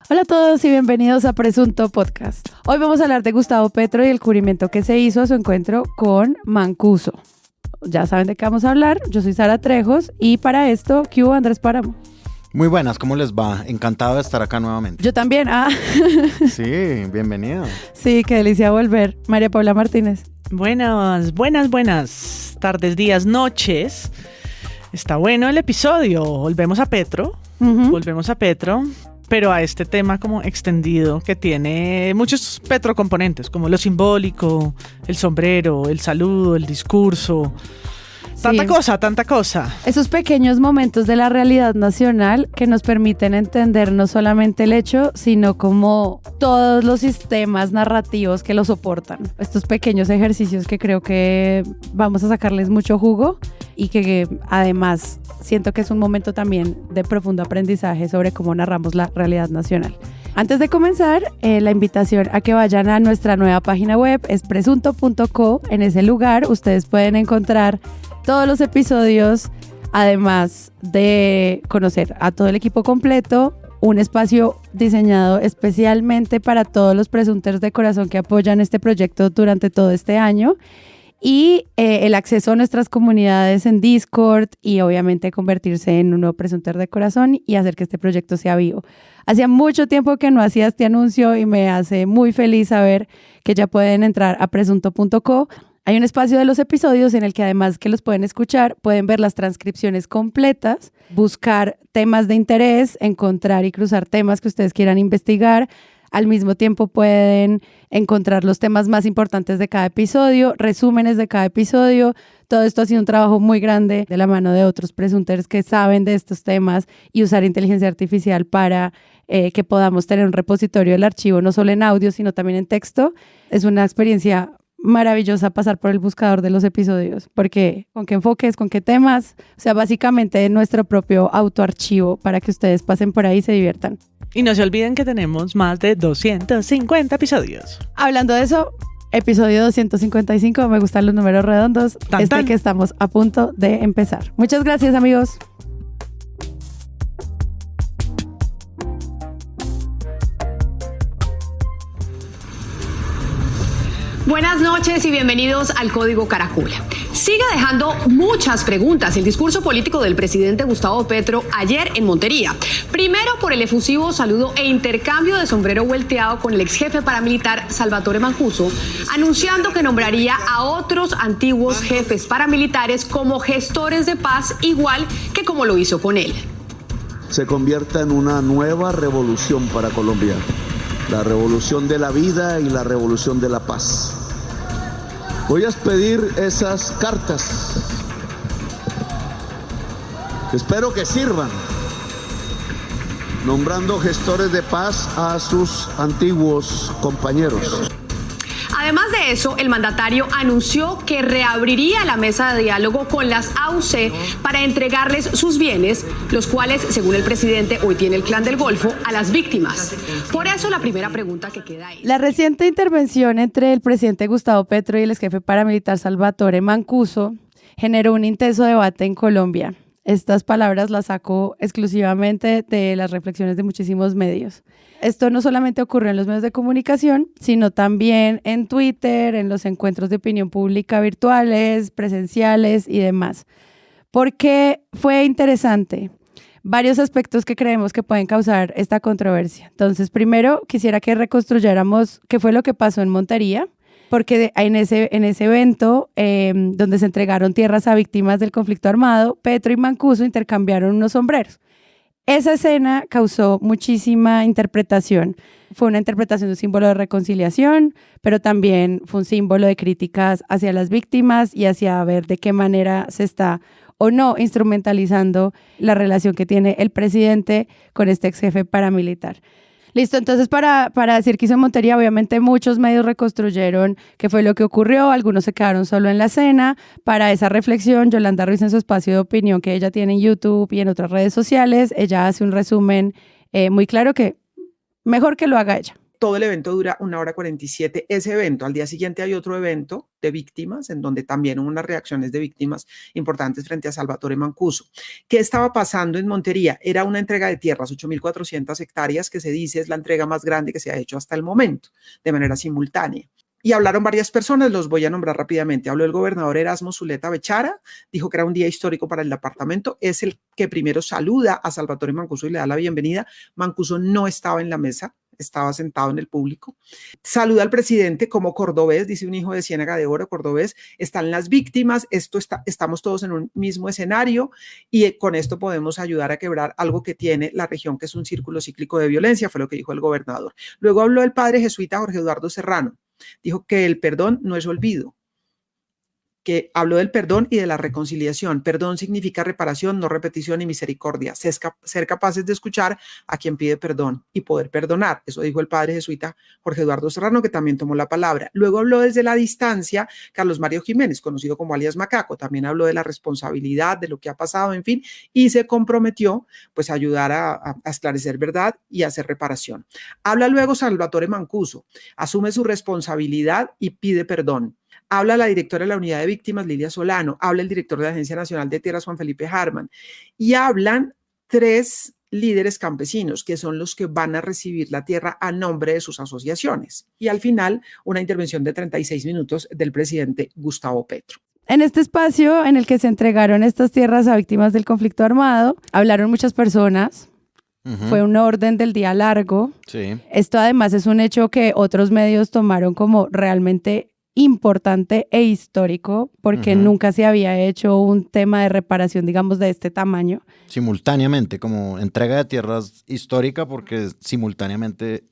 Hola a todos y bienvenidos a Presunto Podcast. Hoy vamos a hablar de Gustavo Petro y el cubrimiento que se hizo a su encuentro con Mancuso. Ya saben de qué vamos a hablar. Yo soy Sara Trejos y para esto, ¿qué hubo, Andrés Páramo? Muy buenas, ¿cómo les va? Encantado de estar acá nuevamente. Yo también. Sí, bienvenido. Sí, qué delicia volver. María Paula Martínez. Buenas tardes, días, noches. Está bueno el episodio. Volvemos a Petro. Pero a este tema como extendido que tiene muchos petrocomponentes, como lo simbólico, el sombrero, el saludo, el discurso. Tanta cosa. Esos pequeños momentos de la realidad nacional que nos permiten entender no solamente el hecho, sino como todos los sistemas narrativos que lo soportan. Estos pequeños ejercicios que creo que vamos a sacarles mucho jugo y que además siento que es un momento también de profundo aprendizaje sobre cómo narramos la realidad nacional. Antes de comenzar, la invitación a que vayan a nuestra nueva página web es presunto.co. En ese lugar ustedes pueden encontrar todos los episodios, además de conocer a todo el equipo completo, un espacio diseñado especialmente para todos los presunters de corazón que apoyan este proyecto durante todo este año y el acceso a nuestras comunidades en Discord y obviamente convertirse en un nuevo presunter de corazón y hacer que este proyecto sea vivo. Hacía mucho tiempo que no hacía este anuncio y me hace muy feliz saber que ya pueden entrar a presunto.co. Hay un espacio de los episodios en el que además que los pueden escuchar, pueden ver las transcripciones completas, buscar temas de interés, encontrar y cruzar temas que ustedes quieran investigar. Al mismo tiempo pueden encontrar los temas más importantes de cada episodio, resúmenes de cada episodio. Todo esto ha sido un trabajo muy grande de la mano de otros presunters que saben de estos temas y usar inteligencia artificial para que podamos tener un repositorio del archivo, no solo en audio, sino también en texto. Es una experiencia maravillosa pasar por el buscador de los episodios, porque con qué enfoques, con qué temas, o sea, básicamente nuestro propio autoarchivo para que ustedes pasen por ahí y se diviertan. Y no se olviden que tenemos más de 250 episodios. Hablando de eso, episodio 255, me gustan los números redondos, que estamos a punto de empezar. Muchas gracias, amigos. Buenas noches y bienvenidos al Código Caracol. Sigue dejando muchas preguntas el discurso político del presidente Gustavo Petro ayer en Montería. Primero por el efusivo saludo e intercambio de sombrero volteado con el ex jefe paramilitar Salvatore Mancuso, anunciando que nombraría a otros antiguos jefes paramilitares como gestores de paz, igual que como lo hizo con él. Se convierta en una nueva revolución para Colombia. La revolución de la vida y la revolución de la paz. Voy a expedir esas cartas. Espero que sirvan, nombrando gestores de paz a sus antiguos compañeros. Además de eso, el mandatario anunció que reabriría la mesa de diálogo con las AUC para entregarles sus bienes, los cuales, según el presidente, hoy tiene el Clan del Golfo, a las víctimas. Por eso la primera pregunta que queda es... La reciente intervención entre el presidente Gustavo Petro y el ex jefe paramilitar Salvatore Mancuso generó un intenso debate en Colombia. Estas palabras las saco exclusivamente de las reflexiones de muchísimos medios. Esto no solamente ocurrió en los medios de comunicación, sino también en Twitter, en los encuentros de opinión pública virtuales, presenciales y demás. ¿Por qué fue interesante? Varios aspectos que creemos que pueden causar esta controversia. Entonces, primero, quisiera que reconstruyéramos qué fue lo que pasó en Montería, porque en ese evento donde se entregaron tierras a víctimas del conflicto armado, Petro y Mancuso intercambiaron unos sombreros. Esa escena causó muchísima interpretación. Fue una interpretación de un símbolo de reconciliación, pero también fue un símbolo de críticas hacia las víctimas y hacia ver de qué manera se está o no instrumentalizando la relación que tiene el presidente con este ex jefe paramilitar. Listo, entonces para decir que hizo en Montería, obviamente muchos medios reconstruyeron qué fue lo que ocurrió, algunos se quedaron solo en la escena. Para esa reflexión, Yolanda Ruiz en su espacio de opinión que ella tiene en YouTube y en otras redes sociales, ella hace un resumen muy claro que mejor que lo haga ella. todo el evento dura 1 hora 47. Ese evento, al día siguiente hay otro evento de víctimas, en donde también hubo unas reacciones de víctimas importantes frente a Salvatore Mancuso. ¿Qué estaba pasando en Montería? Era una entrega de tierras, 8.400 hectáreas, que se dice es la entrega más grande que se ha hecho hasta el momento, de manera simultánea. Y hablaron varias personas, los voy a nombrar rápidamente. Habló el gobernador Erasmo Zuleta Bechara, dijo que era un día histórico para el departamento, es el que primero saluda a Salvatore Mancuso y le da la bienvenida. Mancuso no estaba en la mesa, estaba sentado en el público. Saluda al presidente como cordobés, dice un hijo de Ciénaga de Oro, cordobés, están las víctimas, estamos todos en un mismo escenario y con esto podemos ayudar a quebrar algo que tiene la región, que es un círculo cíclico de violencia, fue lo que dijo el gobernador. Luego habló el padre jesuita Jorge Eduardo Serrano, dijo que el perdón no es olvido, que habló del perdón y de la reconciliación. Perdón significa reparación, no repetición y misericordia. Ser capaces de escuchar a quien pide perdón y poder perdonar. Eso dijo el padre jesuita Jorge Eduardo Serrano, que también tomó la palabra. Luego habló desde la distancia Carlos Mario Jiménez, conocido como alias Macaco. También habló de la responsabilidad, de lo que ha pasado, en fin, y se comprometió pues a ayudar a esclarecer verdad y a hacer reparación. Habla luego Salvatore Mancuso, asume su responsabilidad y pide perdón. Habla la directora de la Unidad de Víctimas, Lidia Solano, habla el director de la Agencia Nacional de Tierras, Juan Felipe Harman, y hablan 3 líderes campesinos, que son los que van a recibir la tierra a nombre de sus asociaciones. Y al final, una intervención de 36 minutos del presidente Gustavo Petro. En este espacio en el que se entregaron estas tierras a víctimas del conflicto armado, hablaron muchas personas. Fue un orden del día largo. Sí. Esto además es un hecho que otros medios tomaron como realmente importante e histórico, porque nunca se había hecho un tema de reparación, digamos, de este tamaño. Simultáneamente, como entrega de tierras histórica, porque simultáneamente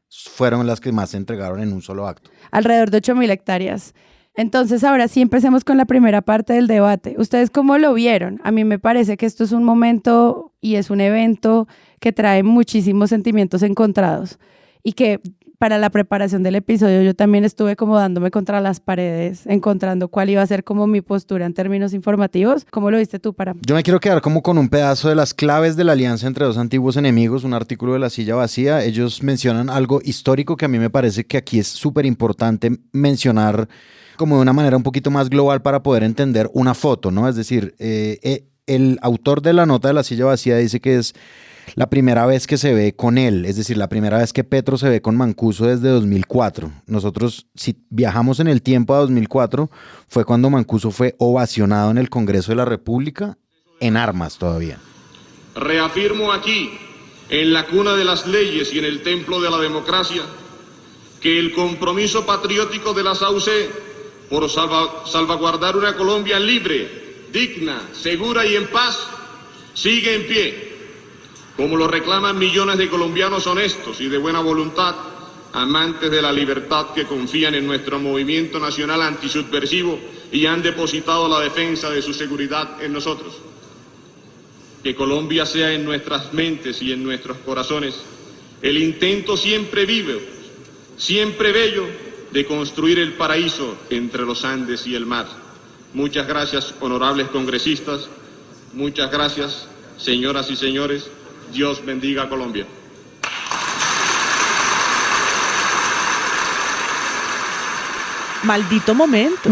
fueron las que más se entregaron en un solo acto. Alrededor de 8.000 hectáreas. Entonces, ahora sí empecemos con la primera parte del debate. ¿Ustedes cómo lo vieron? A mí me parece que esto es un momento y es un evento que trae muchísimos sentimientos encontrados y que para la preparación del episodio yo también estuve como dándome contra las paredes, encontrando cuál iba a ser como mi postura en términos informativos. ¿Cómo lo viste tú, Para? Yo me quiero quedar como con un pedazo de las claves de la alianza entre dos antiguos enemigos, un artículo de La Silla Vacía. Ellos mencionan algo histórico que a mí me parece que aquí es súper importante mencionar como de una manera un poquito más global para poder entender una foto, ¿no? Es decir, el autor de la nota de La Silla Vacía dice que es la primera vez que se ve con él, es decir, la primera vez que Petro se ve con Mancuso desde 2004. Nosotros, si viajamos en el tiempo a 2004, fue cuando Mancuso fue ovacionado en el Congreso de la República, en armas todavía. Reafirmo aquí, en la cuna de las leyes y en el templo de la democracia, que el compromiso patriótico de la SAUC por salvaguardar una Colombia libre, digna, segura y en paz, sigue en pie, como lo reclaman millones de colombianos honestos y de buena voluntad, amantes de la libertad que confían en nuestro movimiento nacional antisubversivo y han depositado la defensa de su seguridad en nosotros. Que Colombia sea en nuestras mentes y en nuestros corazones el intento siempre vivo, siempre bello, de construir el paraíso entre los Andes y el mar. Muchas gracias, honorables congresistas. Muchas gracias, señoras y señores. Dios bendiga a Colombia. Maldito momento.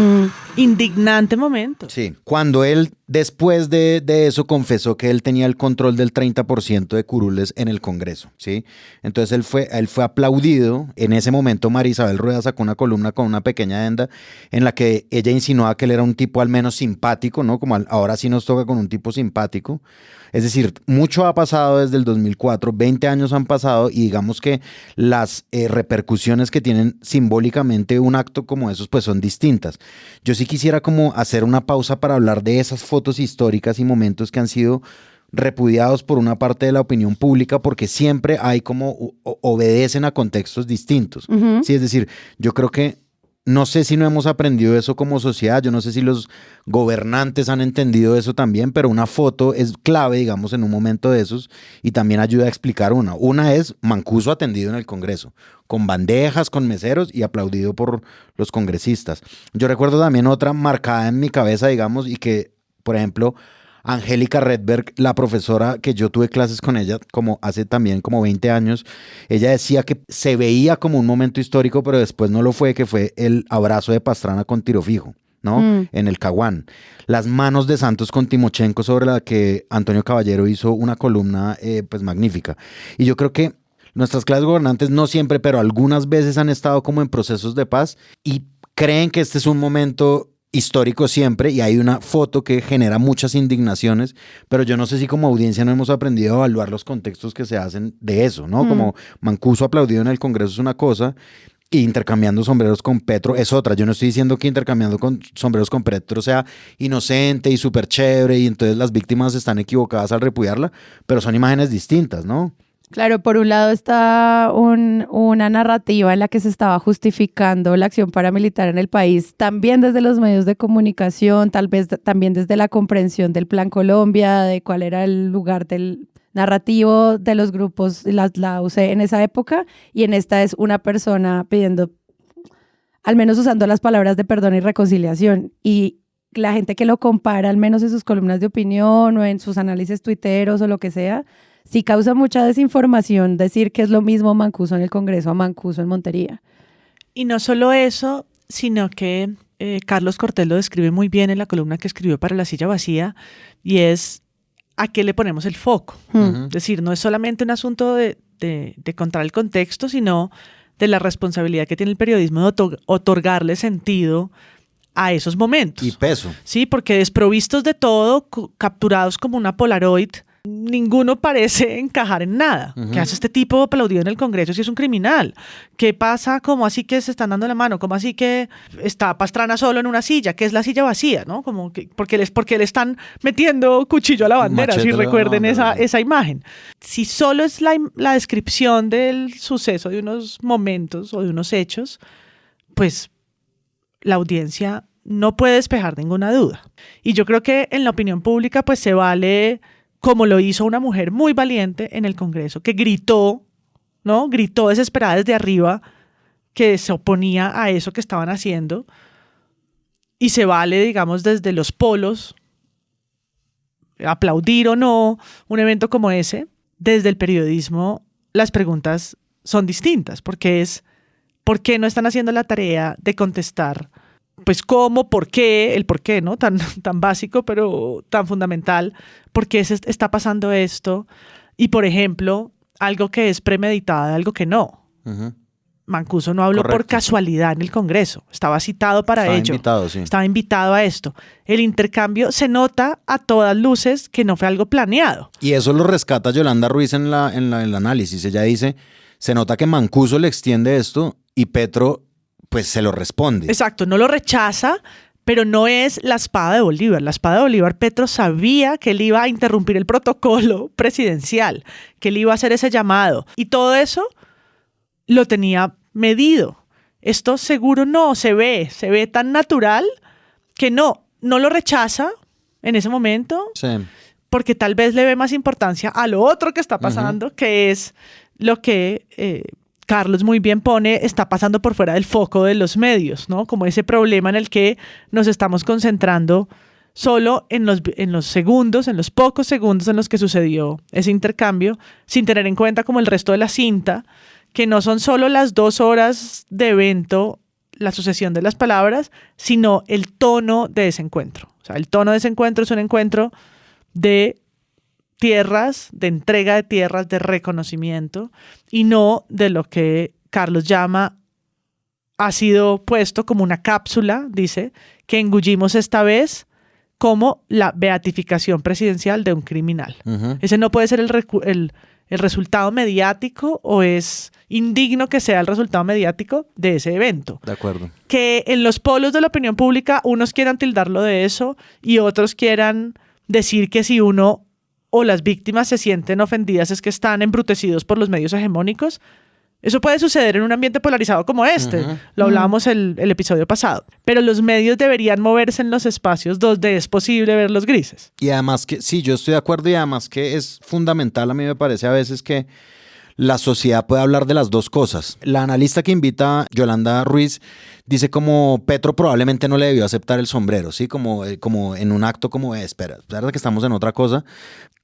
Indignante momento. Sí, cuando él después de eso confesó que él tenía el control del 30% de curules en el Congreso, ¿sí? Entonces él fue aplaudido. En ese momento María Isabel Rueda sacó una columna con una pequeña adenda en la que ella insinuaba que él era un tipo al menos simpático, ¿no? Como ahora sí nos toca con un tipo simpático. Es decir, mucho ha pasado desde el 2004, 20 años han pasado y digamos que las repercusiones que tienen simbólicamente un acto como esos pues son distintas. Yo sí quisiera como hacer una pausa para hablar de esas fotos históricas y momentos que han sido repudiados por una parte de la opinión pública porque siempre hay como obedecen a contextos distintos. Sí, es decir, yo creo que no sé si no hemos aprendido eso como sociedad, yo no sé si los gobernantes han entendido eso también, pero una foto es clave, digamos, en un momento de esos y también ayuda a explicar una. Una es Mancuso atendido en el Congreso, con bandejas, con meseros y aplaudido por los congresistas. Yo recuerdo también otra marcada en mi cabeza, digamos, y que, por ejemplo, Angélica Redberg, la profesora que yo tuve clases con ella como hace también como 20 años, ella decía que se veía como un momento histórico, pero después no lo fue, que fue el abrazo de Pastrana con tiro fijo, ¿no? En el Caguán. Las manos de Santos con Timochenko, sobre la que Antonio Caballero hizo una columna pues magnífica. Y yo creo que nuestras clases gobernantes no siempre, pero algunas veces han estado como en procesos de paz y creen que este es un momento histórico siempre, y hay una foto que genera muchas indignaciones, pero yo no sé si como audiencia no hemos aprendido a evaluar los contextos que se hacen de eso, ¿no? Como Mancuso aplaudido en el Congreso es una cosa, y intercambiando sombreros con Petro es otra. Yo no estoy diciendo que intercambiando sombreros con Petro sea inocente y súper chévere, y entonces las víctimas están equivocadas al repudiarla, pero son imágenes distintas, ¿no? Claro, por un lado está una narrativa en la que se estaba justificando la acción paramilitar en el país, también desde los medios de comunicación, tal vez también desde la comprensión del Plan Colombia, de cuál era el lugar del narrativo de los grupos, la UC en esa época, y en esta es una persona pidiendo, al menos usando las palabras de perdón y reconciliación, y la gente que lo compara, al menos en sus columnas de opinión o en sus análisis tuiteros o lo que sea, sí causa mucha desinformación decir que es lo mismo Mancuso en el Congreso a Mancuso en Montería. Y no solo eso, sino que Carlos Cortés lo describe muy bien en la columna que escribió para La Silla Vacía, y es a qué le ponemos el foco. Es decir, no es solamente un asunto de contar el contexto, sino de la responsabilidad que tiene el periodismo de otorgarle sentido a esos momentos. Y peso. Sí, porque desprovistos de todo, capturados como una Polaroid, ninguno parece encajar en nada. ¿Qué hace este tipo aplaudido en el Congreso si es un criminal? ¿Qué pasa? ¿Cómo así que se están dando la mano? ¿Cómo así que está Pastrana solo en una silla? ¿Qué es la silla vacía? ¿No? Como que, porque le están metiendo cuchillo a la bandera, si recuerden esa imagen. Si solo es la descripción del suceso de unos momentos o de unos hechos, pues la audiencia no puede despejar ninguna duda. Y yo creo que en la opinión pública pues se vale, como lo hizo una mujer muy valiente en el Congreso, que gritó, ¿no? Gritó desesperada desde arriba que se oponía a eso que estaban haciendo, y se vale, digamos, desde los polos, aplaudir o no un evento como ese. Desde el periodismo las preguntas son distintas, porque es ¿por qué no están haciendo la tarea de contestar? Pues cómo, por qué, el por qué, ¿no? Tan básico, pero tan fundamental. ¿Por qué se está pasando esto? Y, por ejemplo, algo que es premeditado, algo que no. Mancuso no habló por casualidad en el Congreso. Estaba citado para ello. Estaba invitado a esto. El intercambio se nota a todas luces que no fue algo planeado. Y eso lo rescata Yolanda Ruiz en el análisis. Ella dice, se nota que Mancuso le extiende esto y Petro pues se lo responde. Exacto, no lo rechaza, pero no es la espada de Bolívar. La espada de Bolívar, Petro sabía que él iba a interrumpir el protocolo presidencial, que él iba a hacer ese llamado. Y todo eso lo tenía medido. Esto seguro no, se ve tan natural que no lo rechaza en ese momento, sí, porque tal vez le ve más importancia a lo otro que está pasando, que es lo que Carlos muy bien pone, está pasando por fuera del foco de los medios, ¿no? Como ese problema en el que nos estamos concentrando solo en los segundos, en los pocos segundos en los que sucedió ese intercambio, sin tener en cuenta como el resto de la cinta, que no son solo las 2 horas de evento, la sucesión de las palabras, sino el tono de ese encuentro. O sea, el tono de ese encuentro es un encuentro de tierras, de entrega de tierras, de reconocimiento, y no de lo que Carlos llama, ha sido puesto como una cápsula, dice, que engullimos esta vez como la beatificación presidencial de un criminal. Ese no puede ser el resultado mediático, o es indigno que sea el resultado mediático de ese evento. De acuerdo. Que en los polos de la opinión pública unos quieran tildarlo de eso y otros quieran decir que si uno o las víctimas se sienten ofendidas es que están embrutecidos por los medios hegemónicos. Eso puede suceder en un ambiente polarizado como este. Lo hablábamos el episodio pasado. Pero los medios deberían moverse en los espacios donde es posible ver los grises. Y además que, sí, yo estoy de acuerdo, y además que es fundamental, a mí me parece a veces que la sociedad puede hablar de las dos cosas. La analista que invita, Yolanda Ruiz, dice como Petro probablemente no le debió aceptar el sombrero, ¿sí? Como en un acto como, espera, es verdad que estamos en otra cosa.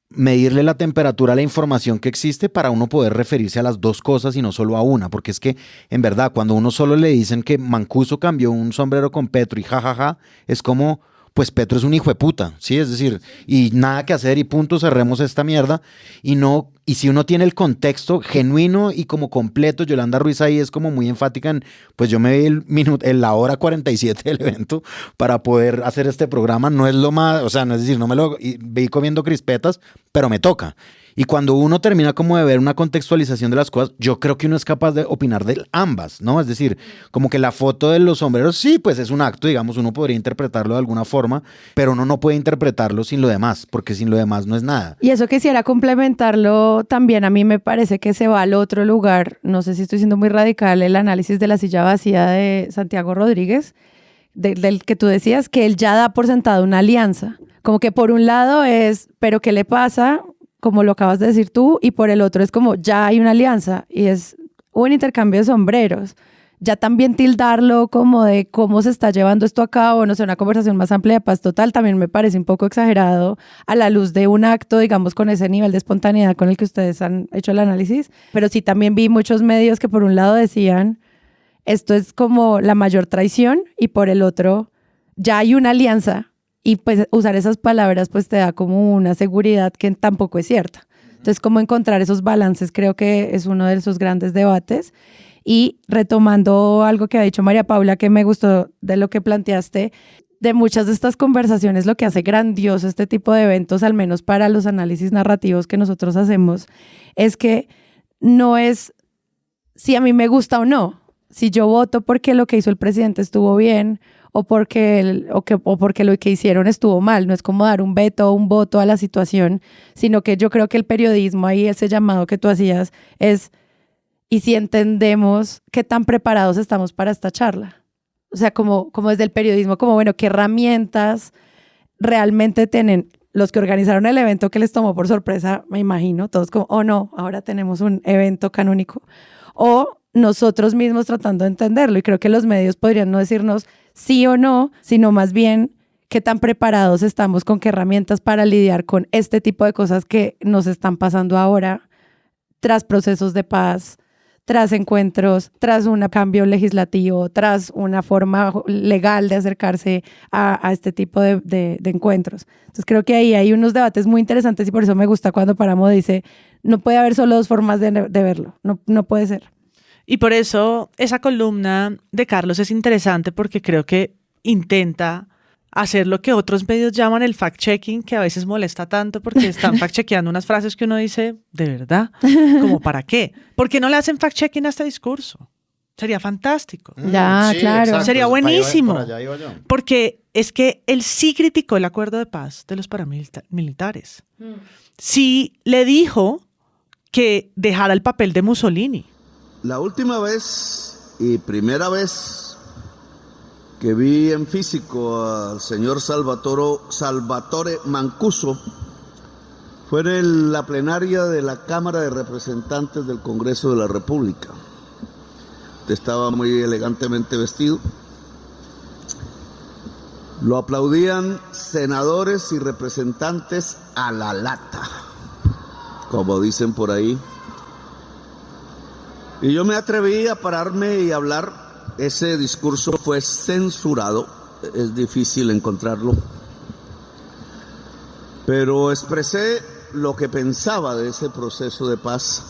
Medirle la temperatura a la información que existe para uno poder referirse a las dos cosas y no solo a una, porque es que en verdad cuando uno solo le dicen que Mancuso cambió un sombrero con Petro y jajaja, es como... pues Petro es un hijo de puta, ¿sí? Es decir, y nada que hacer y punto, cerremos esta mierda. Y si uno tiene el contexto genuino y como completo, Yolanda Ruiz ahí es como muy enfática en, pues yo me vi la hora 47 del evento para poder hacer este programa, no es lo más, o sea, no es decir, no me lo vi comiendo crispetas, pero me toca. Y cuando uno termina como de ver una contextualización de las cosas, yo creo que uno es capaz de opinar de ambas, ¿no? Es decir, como que la foto de los sombreros, sí, pues es un acto, digamos, uno podría interpretarlo de alguna forma, pero uno no puede interpretarlo sin lo demás, porque sin lo demás no es nada. Y eso quisiera complementarlo también, a mí me parece que se va al otro lugar, no sé si estoy siendo muy radical, el análisis de la silla vacía de Santiago Rodríguez, del que tú decías, que él ya da por sentado una alianza. Como que por un lado es, ¿pero qué le pasa?, como lo acabas de decir tú, y por el otro es como ya hay una alianza y es un intercambio de sombreros. Ya también tildarlo como de cómo se está llevando esto a cabo, no sé, una conversación más amplia de paz total, también me parece un poco exagerado a la luz de un acto, digamos, con ese nivel de espontaneidad con el que ustedes han hecho el análisis. Pero sí también vi muchos medios que por un lado decían esto es como la mayor traición y por el otro ya hay una alianza. Y pues usar esas palabras pues te da como una seguridad que tampoco es cierta. Entonces, como encontrar esos balances creo que es uno de esos grandes debates. Y retomando algo que ha dicho María Paula, que me gustó de lo que planteaste, de muchas de estas conversaciones lo que hace grandioso este tipo de eventos, al menos para los análisis narrativos que nosotros hacemos, es que no es si a mí me gusta o no, si yo voto porque lo que hizo el presidente estuvo bien o porque lo que hicieron estuvo mal. No es como dar un veto o un voto a la situación, sino que yo creo que el periodismo ahí, ese llamado que tú hacías, es y si entendemos qué tan preparados estamos para esta charla. O sea, como desde el periodismo, como bueno, qué herramientas realmente tienen los que organizaron el evento que les tomó por sorpresa, me imagino, todos como, oh no, ahora tenemos un evento canónico. O nosotros mismos tratando de entenderlo. Y creo que los medios podrían no decirnos sí o no, sino más bien qué tan preparados estamos, con qué herramientas para lidiar con este tipo de cosas que nos están pasando ahora, tras procesos de paz, tras encuentros, tras un cambio legislativo, tras una forma legal de acercarse a este tipo de encuentros. Entonces creo que ahí hay unos debates muy interesantes y por eso me gusta cuando Páramo dice, no puede haber solo dos formas de verlo, no puede ser. Y por eso esa columna de Carlos es interesante porque creo que intenta hacer lo que otros medios llaman el fact-checking, que a veces molesta tanto porque están fact-chequeando unas frases que uno dice, ¿de verdad? ¿Cómo para qué? ¿Por qué no le hacen fact-checking a este discurso? Sería fantástico. Ya, sí, claro. Exacto. Sería buenísimo. Por allá iba yo. Porque es que él sí criticó el acuerdo de paz de los paramilitares. Sí le dijo que dejara el papel de Mussolini. La última vez y primera vez que vi en físico al señor Salvatore Mancuso fue en la plenaria de la Cámara de Representantes del Congreso de la República. Estaba muy elegantemente vestido. Lo aplaudían senadores y representantes a la lata, como dicen por ahí. Y yo me atreví a pararme y hablar. Ese discurso fue censurado, es difícil encontrarlo. Pero expresé lo que pensaba de ese proceso de paz.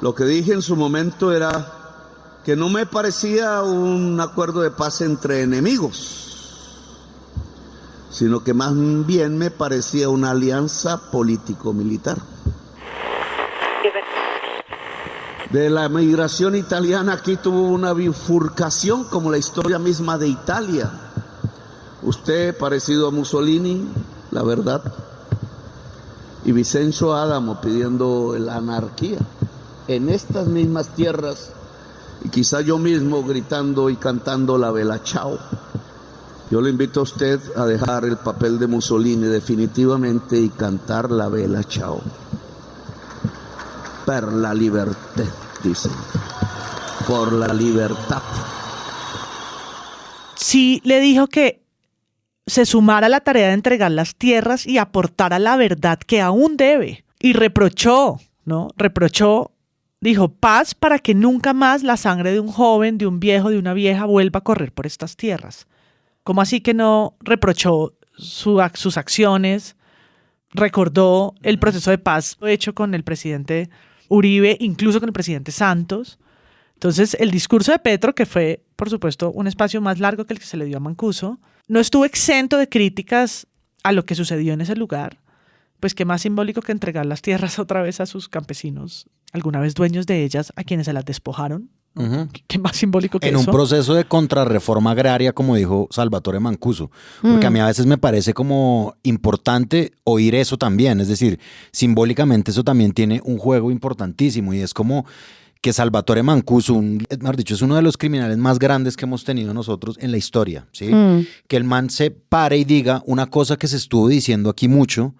Lo que dije en su momento era que no me parecía un acuerdo de paz entre enemigos, sino que más bien me parecía una alianza político-militar. De la migración italiana aquí tuvo una bifurcación como la historia misma de Italia. Usted parecido a Mussolini, la verdad, y Vicencio Álamo pidiendo la anarquía en estas mismas tierras, y quizá yo mismo gritando y cantando la Bella Ciao. Yo le invito a usted a dejar el papel de Mussolini definitivamente y cantar la Bella Ciao. per la libertad, dicen. Por la libertad. Sí le dijo que se sumara a la tarea de entregar las tierras y aportara la verdad que aún debe. Y reprochó, dijo, paz para que nunca más la sangre de un joven, de un viejo, de una vieja vuelva a correr por estas tierras. ¿Cómo así que no reprochó sus acciones? Recordó el proceso de paz hecho con el presidente Uribe, incluso con el presidente Santos. Entonces, el discurso de Petro, que fue, por supuesto, un espacio más largo que el que se le dio a Mancuso, no estuvo exento de críticas a lo que sucedió en ese lugar. Pues qué más simbólico que entregar las tierras otra vez a sus campesinos, alguna vez dueños de ellas, a quienes se las despojaron. Uh-huh. ¿Qué más simbólico que en eso? En un proceso de contrarreforma agraria, como dijo Salvatore Mancuso. Porque a mí a veces me parece como importante oír eso también. Es decir, simbólicamente eso también tiene un juego importantísimo y es como que Salvatore Mancuso, mejor dicho, es uno de los criminales más grandes que hemos tenido nosotros en la historia, ¿sí? Que el man se pare y diga una cosa que se estuvo diciendo aquí mucho,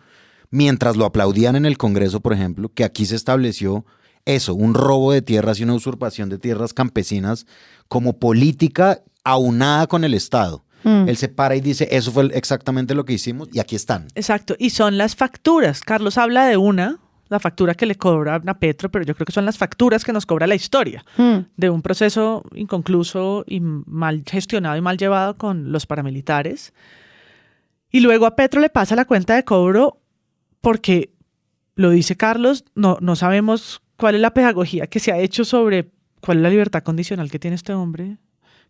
mientras lo aplaudían en el Congreso, por ejemplo, que aquí se estableció eso, un robo de tierras y una usurpación de tierras campesinas como política aunada con el Estado. Él se para y dice, eso fue exactamente lo que hicimos y aquí están. Exacto, y son las facturas. Carlos habla de la factura que le cobran a Petro, pero yo creo que son las facturas que nos cobra la historia de un proceso inconcluso y mal gestionado y mal llevado con los paramilitares. Y luego a Petro le pasa la cuenta de cobro porque, lo dice Carlos, no sabemos cuál es la pedagogía que se ha hecho sobre cuál es la libertad condicional que tiene este hombre,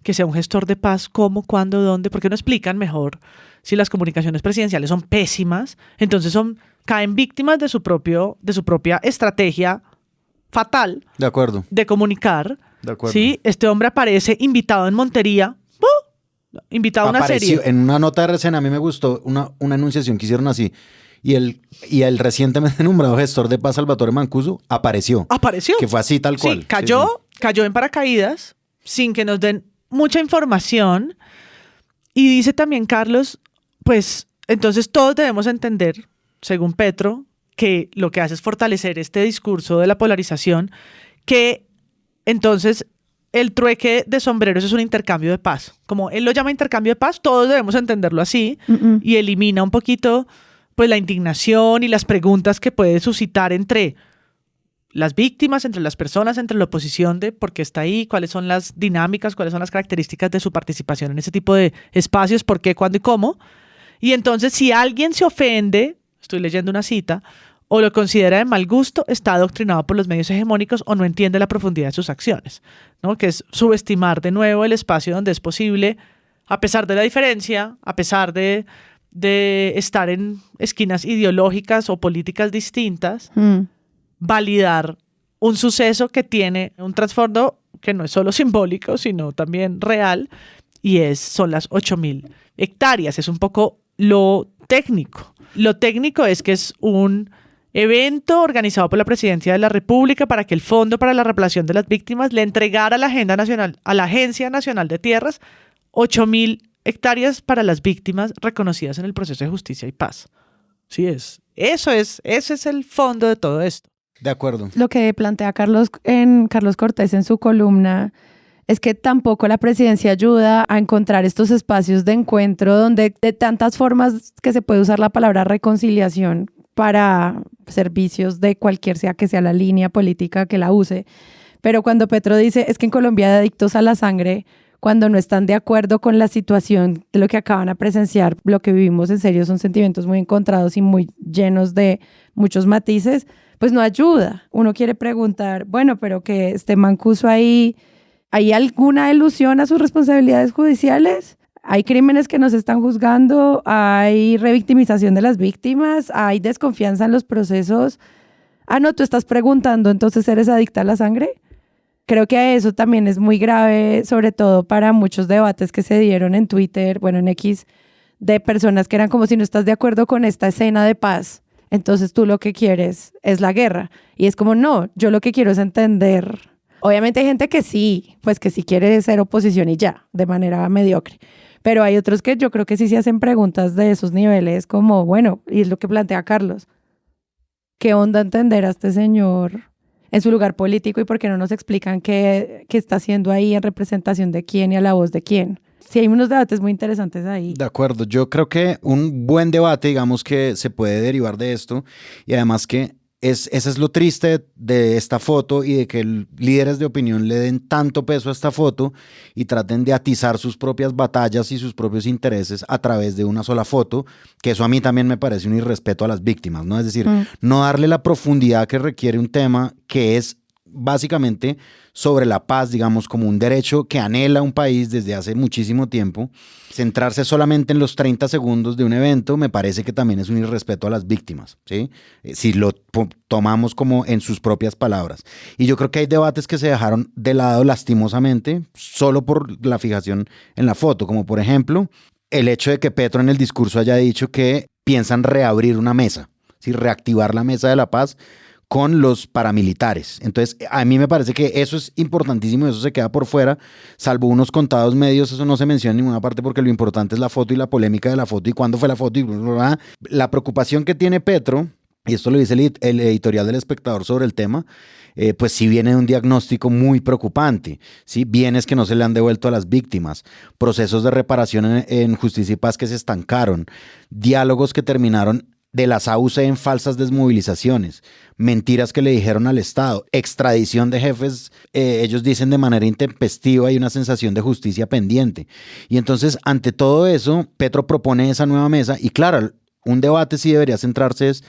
que sea un gestor de paz, cómo, cuándo, dónde, porque no explican mejor si las comunicaciones presidenciales son pésimas, entonces caen víctimas de su propia estrategia fatal de acuerdo. De comunicar. De acuerdo. ¿Sí? Este hombre aparece invitado en Montería, invitado a una serie. En una nota de RCN a mí me gustó una enunciación que hicieron así. Y el recientemente nombrado gestor de paz Salvatore Mancuso apareció. Que fue así tal cual. Sí, cayó en paracaídas sin que nos den mucha información. Y dice también Carlos, pues entonces todos debemos entender, según Petro, que lo que hace es fortalecer este discurso de la polarización, que entonces el trueque de sombreros es un intercambio de paz. Como él lo llama intercambio de paz, todos debemos entenderlo así y elimina un poquito pues la indignación y las preguntas que puede suscitar entre las víctimas, entre las personas, entre la oposición de por qué está ahí, cuáles son las dinámicas, cuáles son las características de su participación en ese tipo de espacios, por qué, cuándo y cómo. Y entonces si alguien se ofende, estoy leyendo una cita, o lo considera de mal gusto, está adoctrinado por los medios hegemónicos o no entiende la profundidad de sus acciones, ¿no? Que es subestimar de nuevo el espacio donde es posible, a pesar de la diferencia, a pesar de estar en esquinas ideológicas o políticas distintas, validar un suceso que tiene un trasfondo que no es solo simbólico, sino también real, y son las 8.000 hectáreas. Es un poco lo técnico. Lo técnico es que es un evento organizado por la Presidencia de la República para que el Fondo para la Reparación de las Víctimas le entregara a la Agencia Nacional de Tierras 8.000 hectáreas para las víctimas reconocidas en el proceso de justicia y paz. Ese es el fondo de todo esto. De acuerdo. Lo que plantea Carlos Cortés en su columna es que tampoco la presidencia ayuda a encontrar estos espacios de encuentro donde de tantas formas que se puede usar la palabra reconciliación para servicios de cualquier sea que sea la línea política que la use. Pero cuando Petro dice es que en Colombia hay adictos a la sangre, cuando no están de acuerdo con la situación de lo que acaban de presenciar, lo que vivimos en serio son sentimientos muy encontrados y muy llenos de muchos matices, pues no ayuda. Uno quiere preguntar, bueno, pero que este Mancuso ahí, ¿hay alguna elusión a sus responsabilidades judiciales? ¿Hay crímenes que nos están juzgando? ¿Hay revictimización de las víctimas? ¿Hay desconfianza en los procesos? Ah, no, tú estás preguntando, entonces ¿eres adicta a la sangre? Creo que eso también es muy grave, sobre todo para muchos debates que se dieron en Twitter, en X, de personas que eran como si no estás de acuerdo con esta escena de paz, entonces tú lo que quieres es la guerra. Y es como, no, yo lo que quiero es entender. Obviamente hay gente que sí quiere ser oposición y ya, de manera mediocre. Pero hay otros que yo creo que sí se hacen preguntas de esos niveles como, bueno, y es lo que plantea Carlos. ¿Qué onda entender a este señor? en su lugar político y por qué no nos explican qué está haciendo ahí en representación de quién y a la voz de quién. Sí, hay unos debates muy interesantes ahí. De acuerdo, yo creo que un buen debate, digamos, que se puede derivar de esto, y además que eso es lo triste de esta foto y de que líderes de opinión le den tanto peso a esta foto y traten de atizar sus propias batallas y sus propios intereses a través de una sola foto, que eso a mí también me parece un irrespeto a las víctimas, ¿no? Es decir, no darle la profundidad que requiere un tema que es básicamente sobre la paz, digamos, como un derecho que anhela un país desde hace muchísimo tiempo. Centrarse solamente en los 30 segundos de un evento me parece que también es un irrespeto a las víctimas, ¿sí? Si lo tomamos como en sus propias palabras. Y yo creo que hay debates que se dejaron de lado lastimosamente solo por la fijación en la foto, como por ejemplo el hecho de que Petro en el discurso haya dicho que piensan reabrir una mesa, ¿sí? Reactivar la mesa de la paz con los paramilitares. Entonces, a mí me parece que eso es importantísimo, eso se queda por fuera, salvo unos contados medios, eso no se menciona en ninguna parte porque lo importante es la foto y la polémica de la foto y cuándo fue la foto y bla, bla, bla. La preocupación que tiene Petro, y esto lo dice el editorial del Espectador sobre el tema, pues sí viene de un diagnóstico muy preocupante, ¿sí? Bienes que no se le han devuelto a las víctimas, procesos de reparación en justicia y paz que se estancaron, diálogos que terminaron de las AUC en falsas desmovilizaciones, mentiras que le dijeron al Estado, extradición de jefes, ellos dicen de manera intempestiva y una sensación de justicia pendiente. Y entonces, ante todo eso, Petro propone esa nueva mesa y claro, un debate sí debería centrarse es,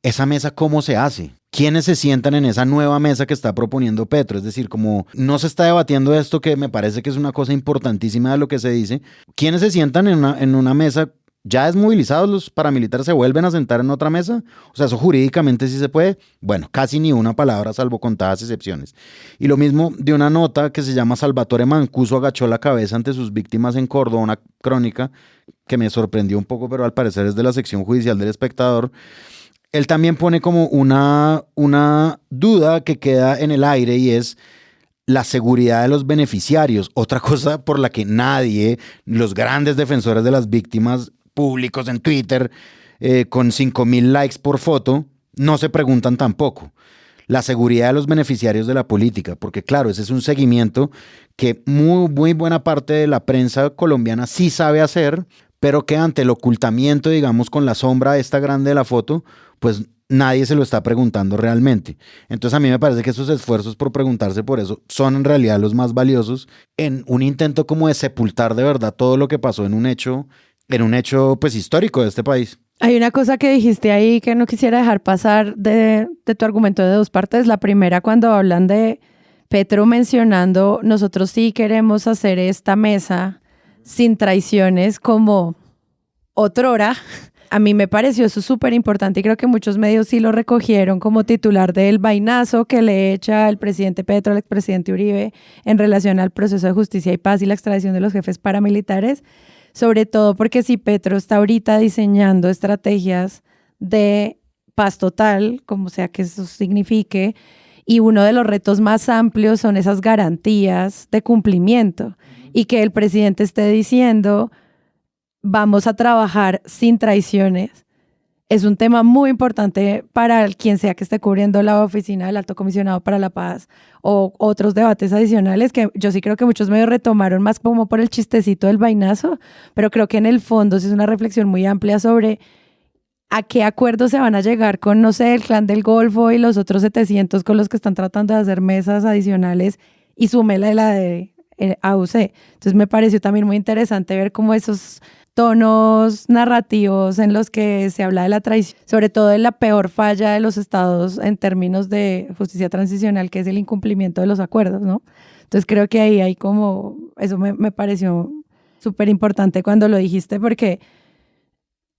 ¿esa mesa cómo se hace? ¿Quiénes se sientan en esa nueva mesa que está proponiendo Petro? Es decir, como no se está debatiendo esto que me parece que es una cosa importantísima de lo que se dice, ¿quiénes se sientan en una mesa? ¿Ya desmovilizados los paramilitares se vuelven a sentar en otra mesa? O sea, eso jurídicamente sí se puede. Bueno, casi ni una palabra, salvo contadas excepciones. Y lo mismo de una nota que se llama Salvatore Mancuso agachó la cabeza ante sus víctimas en Córdoba, una crónica que me sorprendió un poco, pero al parecer es de la sección judicial del Espectador. Él también pone como una duda que queda en el aire y es la seguridad de los beneficiarios. Otra cosa por la que nadie, los grandes defensores de las víctimas públicos en Twitter, con 5,000 likes por foto, no se preguntan tampoco. La seguridad de los beneficiarios de la política, porque claro, ese es un seguimiento que muy buena parte de la prensa colombiana sí sabe hacer, pero que ante el ocultamiento, digamos, con la sombra esta grande de la foto, pues nadie se lo está preguntando realmente. Entonces a mí me parece que esos esfuerzos por preguntarse por eso son en realidad los más valiosos en un intento como de sepultar de verdad todo lo que pasó en un hecho pues histórico de este país. Hay una cosa que dijiste ahí que no quisiera dejar pasar de tu argumento de dos partes. La primera, cuando hablan de Petro mencionando, nosotros sí queremos hacer esta mesa sin traiciones como otrora. A mí me pareció eso súper importante y creo que muchos medios sí lo recogieron como titular del vainazo que le echa el presidente Petro al expresidente Uribe en relación al proceso de justicia y paz y la extradición de los jefes paramilitares. Sobre todo porque si Petro está ahorita diseñando estrategias de paz total, como sea que eso signifique, y uno de los retos más amplios son esas garantías de cumplimiento y que el presidente esté diciendo vamos a trabajar sin traiciones. Es un tema muy importante para quien sea que esté cubriendo la oficina del Alto Comisionado para la Paz o otros debates adicionales que yo sí creo que muchos medios retomaron más como por el chistecito del vainazo, pero creo que en el fondo sí es una reflexión muy amplia sobre a qué acuerdos se van a llegar con, no sé, el Clan del Golfo y los otros 700 con los que están tratando de hacer mesas adicionales y súmela la de AUC. Entonces me pareció también muy interesante ver cómo esos tonos narrativos en los que se habla de la traición, sobre todo de la peor falla de los estados en términos de justicia transicional, que es el incumplimiento de los acuerdos, ¿no? Entonces creo que ahí hay como, eso me pareció súper importante cuando lo dijiste, porque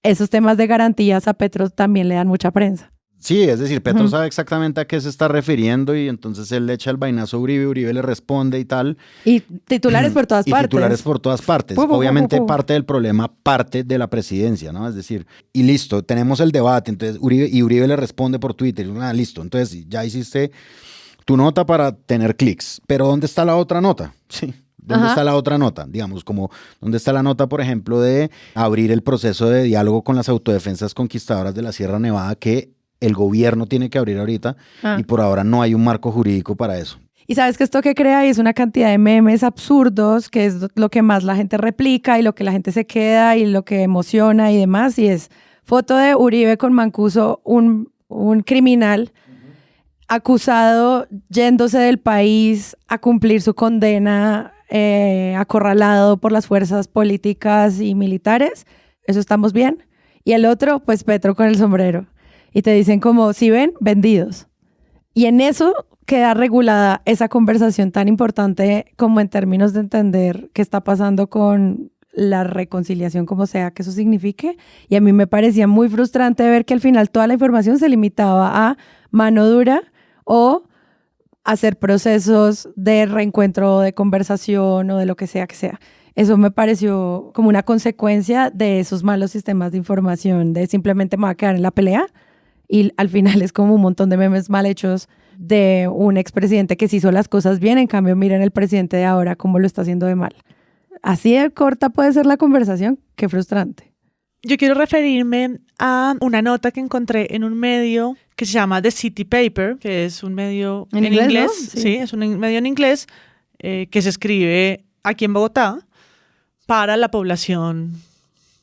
esos temas de garantías a Petro también le dan mucha prensa. Sí, es decir, Petro sabe exactamente a qué se está refiriendo y entonces él le echa el vainazo a Uribe, Uribe le responde y tal. Y titulares por todas partes. Titulares por todas partes. Obviamente parte del problema parte de la presidencia, ¿no? Es decir, y listo, tenemos el debate, entonces Uribe le responde por Twitter, listo, entonces ya hiciste tu nota para tener clics, pero ¿dónde está la otra nota? Sí. ¿Dónde está la otra nota? Digamos, como ¿dónde está la nota, por ejemplo, de abrir el proceso de diálogo con las autodefensas conquistadoras de la Sierra Nevada que el gobierno tiene que abrir ahorita y por ahora no hay un marco jurídico para eso. Y sabes que esto que crea es una cantidad de memes absurdos, que es lo que más la gente replica y lo que la gente se queda y lo que emociona y demás, y es foto de Uribe con Mancuso, un criminal acusado yéndose del país a cumplir su condena, acorralado por las fuerzas políticas y militares. Eso estamos bien. Y el otro, pues Petro con el sombrero. Y te dicen como, si ven, vendidos. Y en eso queda regulada esa conversación tan importante como en términos de entender qué está pasando con la reconciliación, como sea que eso signifique. Y a mí me parecía muy frustrante ver que al final toda la información se limitaba a mano dura o hacer procesos de reencuentro, de conversación o de lo que sea que sea. Eso me pareció como una consecuencia de esos malos sistemas de información, de simplemente me voy a quedar en la pelea y al final es como un montón de memes mal hechos de un expresidente que sí hizo las cosas bien, en cambio miren el presidente de ahora cómo lo está haciendo de mal. Así de corta puede ser la conversación, qué frustrante. Yo quiero referirme a una nota que encontré en un medio que se llama The City Paper, que es un medio en inglés, ¿no? Sí, es un medio en inglés que se escribe aquí en Bogotá para la población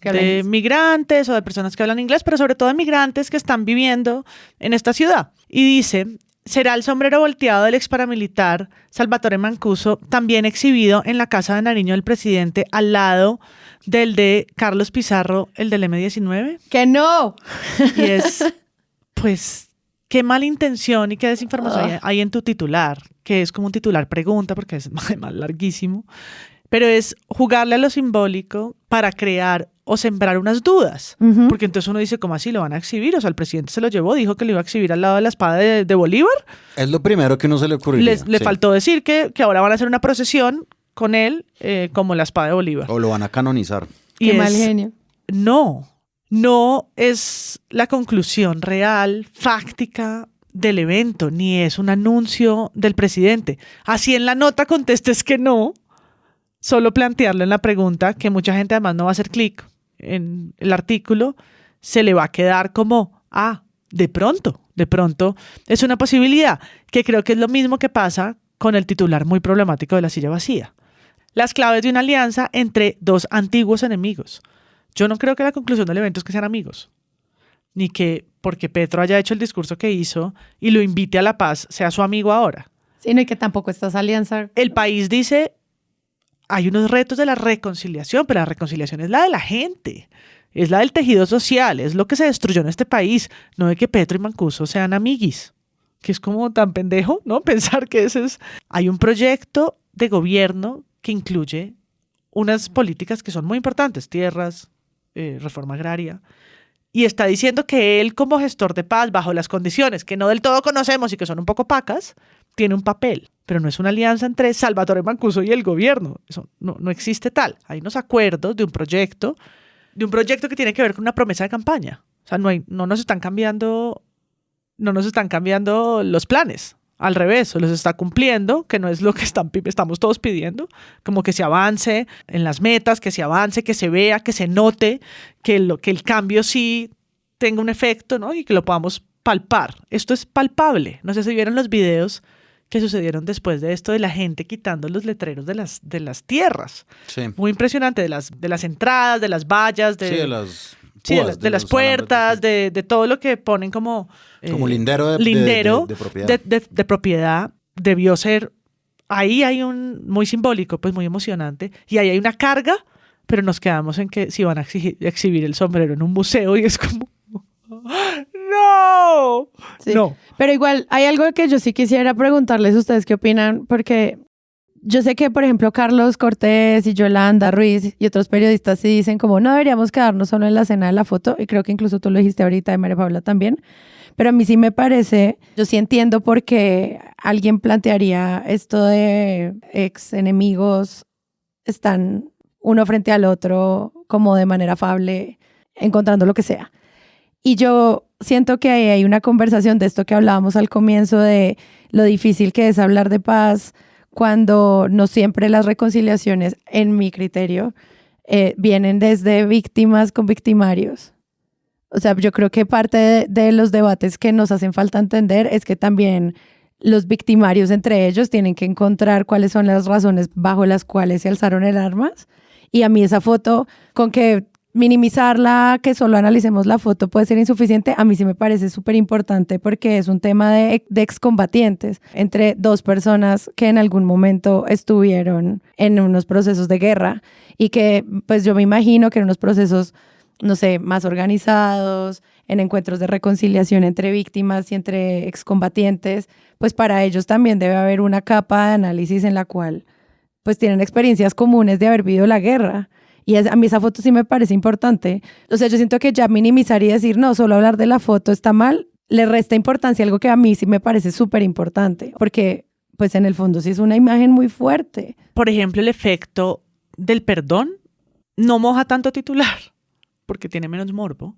de migrantes o de personas que hablan inglés, pero sobre todo de migrantes que están viviendo en esta ciudad. Y dice, será el sombrero volteado del ex paramilitar Salvatore Mancuso también exhibido en la Casa de Nariño del presidente al lado del de Carlos Pizarro, el del M-19. ¡Que no! Y es, pues, qué mala intención y qué desinformación hay en tu titular, que es como un titular pregunta porque es más larguísimo, pero es jugarle a lo simbólico para crear o sembrar unas dudas, porque entonces uno dice, ¿cómo así lo van a exhibir? O sea, el presidente se lo llevó, dijo que lo iba a exhibir al lado de la espada de Bolívar. Es lo primero que uno se le ocurriría. Le faltó decir que ahora van a hacer una procesión con él como la espada de Bolívar. O lo van a canonizar. Qué mal genio. No es la conclusión real, fáctica del evento, ni es un anuncio del presidente. Así en la nota contestes que no, solo plantearlo en la pregunta, que mucha gente además no va a hacer clic en el artículo, se le va a quedar como, de pronto es una posibilidad, que creo que es lo mismo que pasa con el titular muy problemático de La Silla Vacía. Las claves de una alianza entre dos antiguos enemigos. Yo no creo que la conclusión del evento es que sean amigos, ni que porque Petro haya hecho el discurso que hizo y lo invite a la paz, sea su amigo ahora. Sino que tampoco está esa alianza. El país dice, hay unos retos de la reconciliación, pero la reconciliación es la de la gente, es la del tejido social, es lo que se destruyó en este país, no de que Petro y Mancuso sean amiguis, que es como tan pendejo, ¿no? Pensar que ese es... Hay un proyecto de gobierno que incluye unas políticas que son muy importantes, tierras, reforma agraria, y está diciendo que él como gestor de paz, bajo las condiciones que no del todo conocemos y que son un poco opacas, tiene un papel, pero no es una alianza entre Salvatore Mancuso y el gobierno. Eso no existe tal. Hay unos acuerdos de un proyecto que tiene que ver con una promesa de campaña. O sea, no nos están cambiando los planes. Al revés, los está cumpliendo, que no es lo que estamos todos pidiendo, como que se avance en las metas, que se avance, que se vea, que se note, que el cambio sí tenga un efecto, ¿no? Y que lo podamos palpar. Esto es palpable. No sé si vieron los videos que sucedieron después de esto de la gente quitando los letreros de las tierras. Sí. Muy impresionante, de las entradas, de las vallas, de las puertas, de todo lo que ponen como lindero de propiedad. De propiedad. Debió ser, ahí hay un muy simbólico, pues muy emocionante, y ahí hay una carga, pero nos quedamos en que si van a exhibir el sombrero en un museo y es como... ¡No! Sí. No. Pero igual hay algo que yo sí quisiera preguntarles a ustedes qué opinan, porque yo sé que, por ejemplo, Carlos Cortés y Yolanda Ruiz y otros periodistas sí dicen como no deberíamos quedarnos solo en la escena de la foto, y creo que incluso tú lo dijiste ahorita de María Paula también, pero a mí sí me parece, yo sí entiendo por qué alguien plantearía esto de ex enemigos están uno frente al otro como de manera afable, encontrando lo que sea. Y yo siento que ahí hay una conversación de esto que hablábamos al comienzo de lo difícil que es hablar de paz cuando no siempre las reconciliaciones, en mi criterio, vienen desde víctimas con victimarios. O sea, yo creo que parte de los debates que nos hacen falta entender es que también los victimarios entre ellos tienen que encontrar cuáles son las razones bajo las cuales se alzaron en armas. Y a mí esa foto, con que minimizarla, que solo analicemos la foto puede ser insuficiente, a mí sí me parece súper importante porque es un tema de excombatientes entre dos personas que en algún momento estuvieron en unos procesos de guerra y que pues yo me imagino que en unos procesos, no sé, más organizados, en encuentros de reconciliación entre víctimas y entre excombatientes, pues para ellos también debe haber una capa de análisis en la cual pues tienen experiencias comunes de haber vivido la guerra. Y a mí esa foto sí me parece importante. O sea, yo siento que ya minimizar y decir, no, solo hablar de la foto está mal, le resta importancia a algo que a mí sí me parece súper importante. Porque, pues en el fondo sí es una imagen muy fuerte. Por ejemplo, el efecto del perdón no moja tanto titular, porque tiene menos morbo,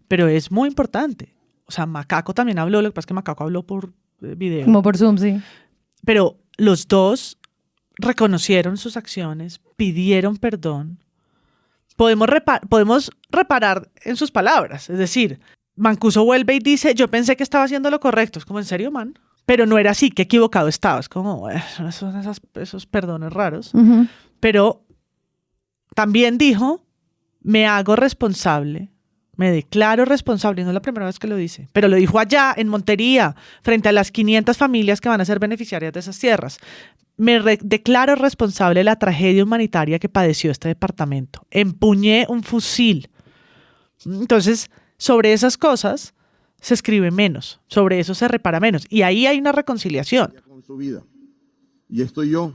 pero es muy importante. O sea, Macaco también habló, lo que pasa es que Macaco habló por video. Como por Zoom, sí. Pero los dos reconocieron sus acciones, pidieron perdón. Podemos reparar en sus palabras. Es decir, Mancuso vuelve y dice, yo pensé que estaba haciendo lo correcto. Es como, ¿en serio, man? Pero no era así, qué equivocado estaba. Es como, esos perdones raros. Uh-huh. Pero también dijo, me hago responsable, me declaro responsable. Y no es la primera vez que lo dice, pero lo dijo allá, en Montería, frente a las 500 familias que van a ser beneficiarias de esas tierras. Me declaro responsable de la tragedia humanitaria que padeció este departamento. Empuñé un fusil. Entonces, sobre esas cosas se escribe menos, sobre eso se repara menos. Y ahí hay una reconciliación. Con su vida. Y estoy yo,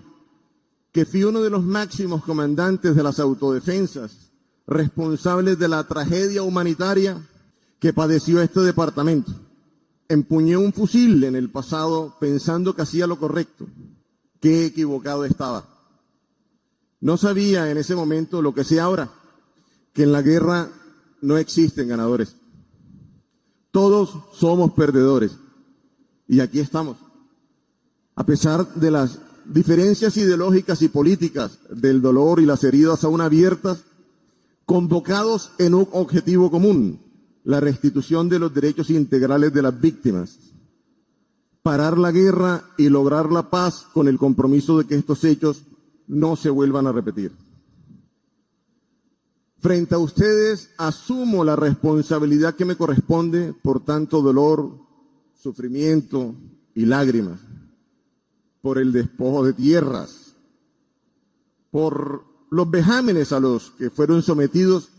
que fui uno de los máximos comandantes de las autodefensas, responsables de la tragedia humanitaria que padeció este departamento. Empuñé un fusil en el pasado pensando que hacía lo correcto. Qué equivocado estaba. No sabía en ese momento lo que sé ahora, que en la guerra no existen ganadores. Todos somos perdedores. Y aquí estamos. A pesar de las diferencias ideológicas y políticas, del dolor y las heridas aún abiertas, convocados en un objetivo común, la restitución de los derechos integrales de las víctimas. Parar la guerra y lograr la paz con el compromiso de que estos hechos no se vuelvan a repetir. Frente a ustedes asumo la responsabilidad que me corresponde por tanto dolor, sufrimiento y lágrimas, por el despojo de tierras, por los vejámenes a los que fueron sometidos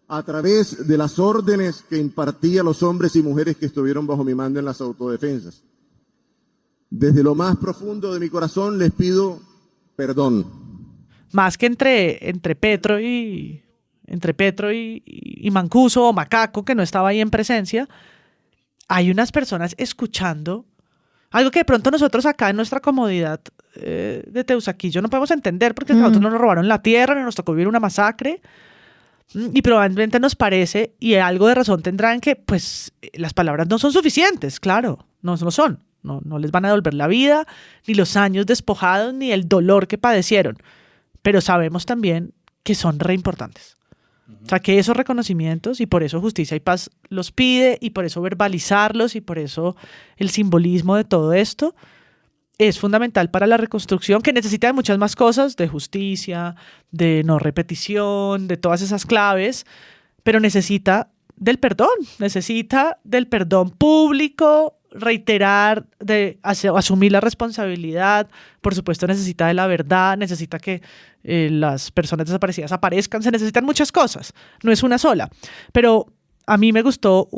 a través de las órdenes que impartía a los hombres y mujeres que estuvieron bajo mi mando en las autodefensas. Desde lo más profundo de mi corazón les pido perdón. Más que entre Petro y Mancuso o Macaco, que no estaba ahí en presencia, hay unas personas escuchando algo que de pronto nosotros acá en nuestra comodidad de Teusaquillo no podemos entender, porque a nosotros no nos robaron la tierra, no nos tocó vivir una masacre, y probablemente nos parece, y algo de razón tendrán, que pues las palabras no son suficientes, claro, no son. No les van a devolver la vida, ni los años despojados, ni el dolor que padecieron. Pero sabemos también que son re importantes. O sea, que esos reconocimientos, y por eso Justicia y Paz los pide, y por eso verbalizarlos, y por eso el simbolismo de todo esto, es fundamental para la reconstrucción, que necesita de muchas más cosas, de justicia, de no repetición, de todas esas claves, pero necesita del perdón público, reiterar, de asumir la responsabilidad, por supuesto necesita de la verdad, necesita que las personas desaparecidas aparezcan, se necesitan muchas cosas, no es una sola. Pero a mí me gustó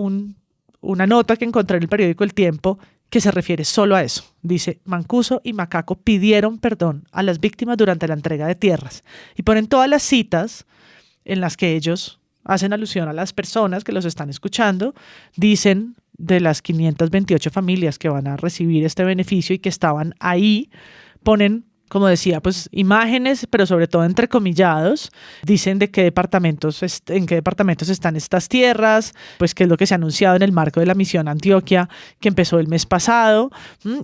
una nota que encontré en el periódico El Tiempo que se refiere solo a eso. Dice, Mancuso y Macaco pidieron perdón a las víctimas durante la entrega de tierras. Y ponen todas las citas en las que ellos hacen alusión a las personas que los están escuchando, dicen de las 528 familias que van a recibir este beneficio y que estaban ahí, ponen, como decía, pues imágenes, pero sobre todo entrecomillados, dicen en qué departamentos están estas tierras, pues qué es lo que se ha anunciado en el marco de la misión Antioquia, que empezó el mes pasado,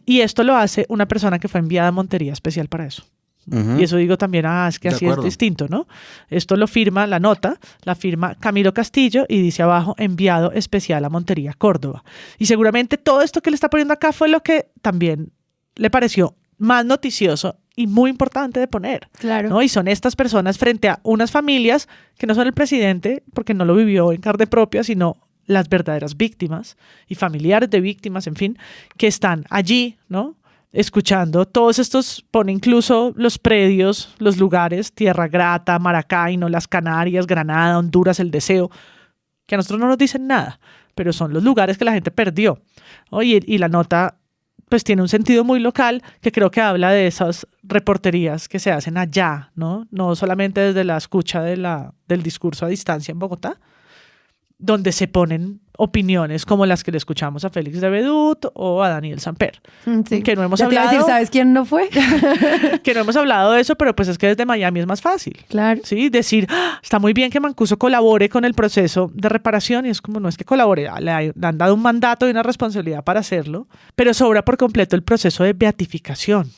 y esto lo hace una persona que fue enviada a Montería especial para eso. Y eso digo también, es que así es distinto, ¿no? Esto lo firma, la nota, la firma Camilo Castillo y dice abajo, enviado especial a Montería, Córdoba. Y seguramente todo esto que le está poniendo acá fue lo que también le pareció más noticioso y muy importante de poner. Claro. ¿No? Y son estas personas frente a unas familias que no son el presidente, porque no lo vivió en carne propia, sino las verdaderas víctimas y familiares de víctimas, en fin, que están allí, ¿no? Escuchando todos estos, pone incluso los predios, los lugares, Tierra Grata, Maracaibo, Las Canarias, Granada, Honduras, El Deseo, que a nosotros no nos dicen nada, pero son los lugares que la gente perdió. Oye, y la nota pues tiene un sentido muy local que creo que habla de esas reporterías que se hacen allá, ¿no? No solamente desde la escucha del discurso a distancia en Bogotá, donde se ponen opiniones como las que le escuchamos a Félix de Bedut o a Daniel Samper. Sí. Que no hemos Ya te iba a hablado. decir, ¿sabes quién no fue? Que no hemos hablado de eso, pero pues es que desde Miami es más fácil. Claro. Sí, decir, está muy bien que Mancuso colabore con el proceso de reparación, y es como, no es que colabore, le han dado un mandato y una responsabilidad para hacerlo, pero sobra por completo el proceso de beatificación.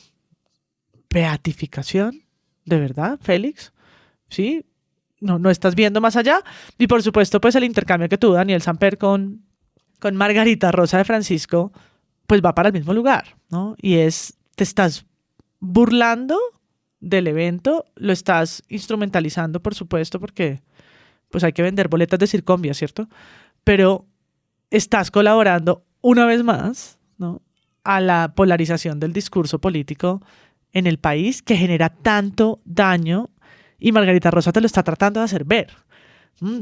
¿Beatificación? ¿De verdad, Félix? ¿Sí? No estás viendo más allá. Y por supuesto, pues el intercambio que tuvo Daniel Samper con Margarita Rosa de Francisco, pues va para el mismo lugar, ¿no? Y te estás burlando del evento, lo estás instrumentalizando, por supuesto, porque pues hay que vender boletas de Circonvia, ¿cierto? Pero estás colaborando una vez más, ¿no?, a la polarización del discurso político en el país, que genera tanto daño, y Margarita Rosa te lo está tratando de hacer ver.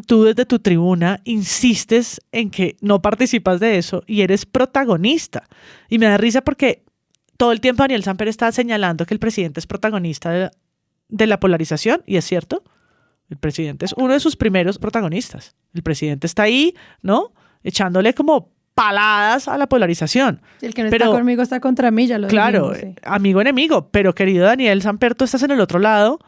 Tú desde tu tribuna insistes en que no participas de eso y eres protagonista. Y me da risa porque todo el tiempo Daniel Samper está señalando que el presidente es protagonista de la polarización, y es cierto, el presidente es uno de sus primeros protagonistas. El presidente está ahí, ¿no?, echándole como paladas a la polarización. El que no está conmigo está contra mí, ya lo claro, dijimos, sí. Amigo, enemigo, pero querido Daniel Samper, tú estás en el otro lado,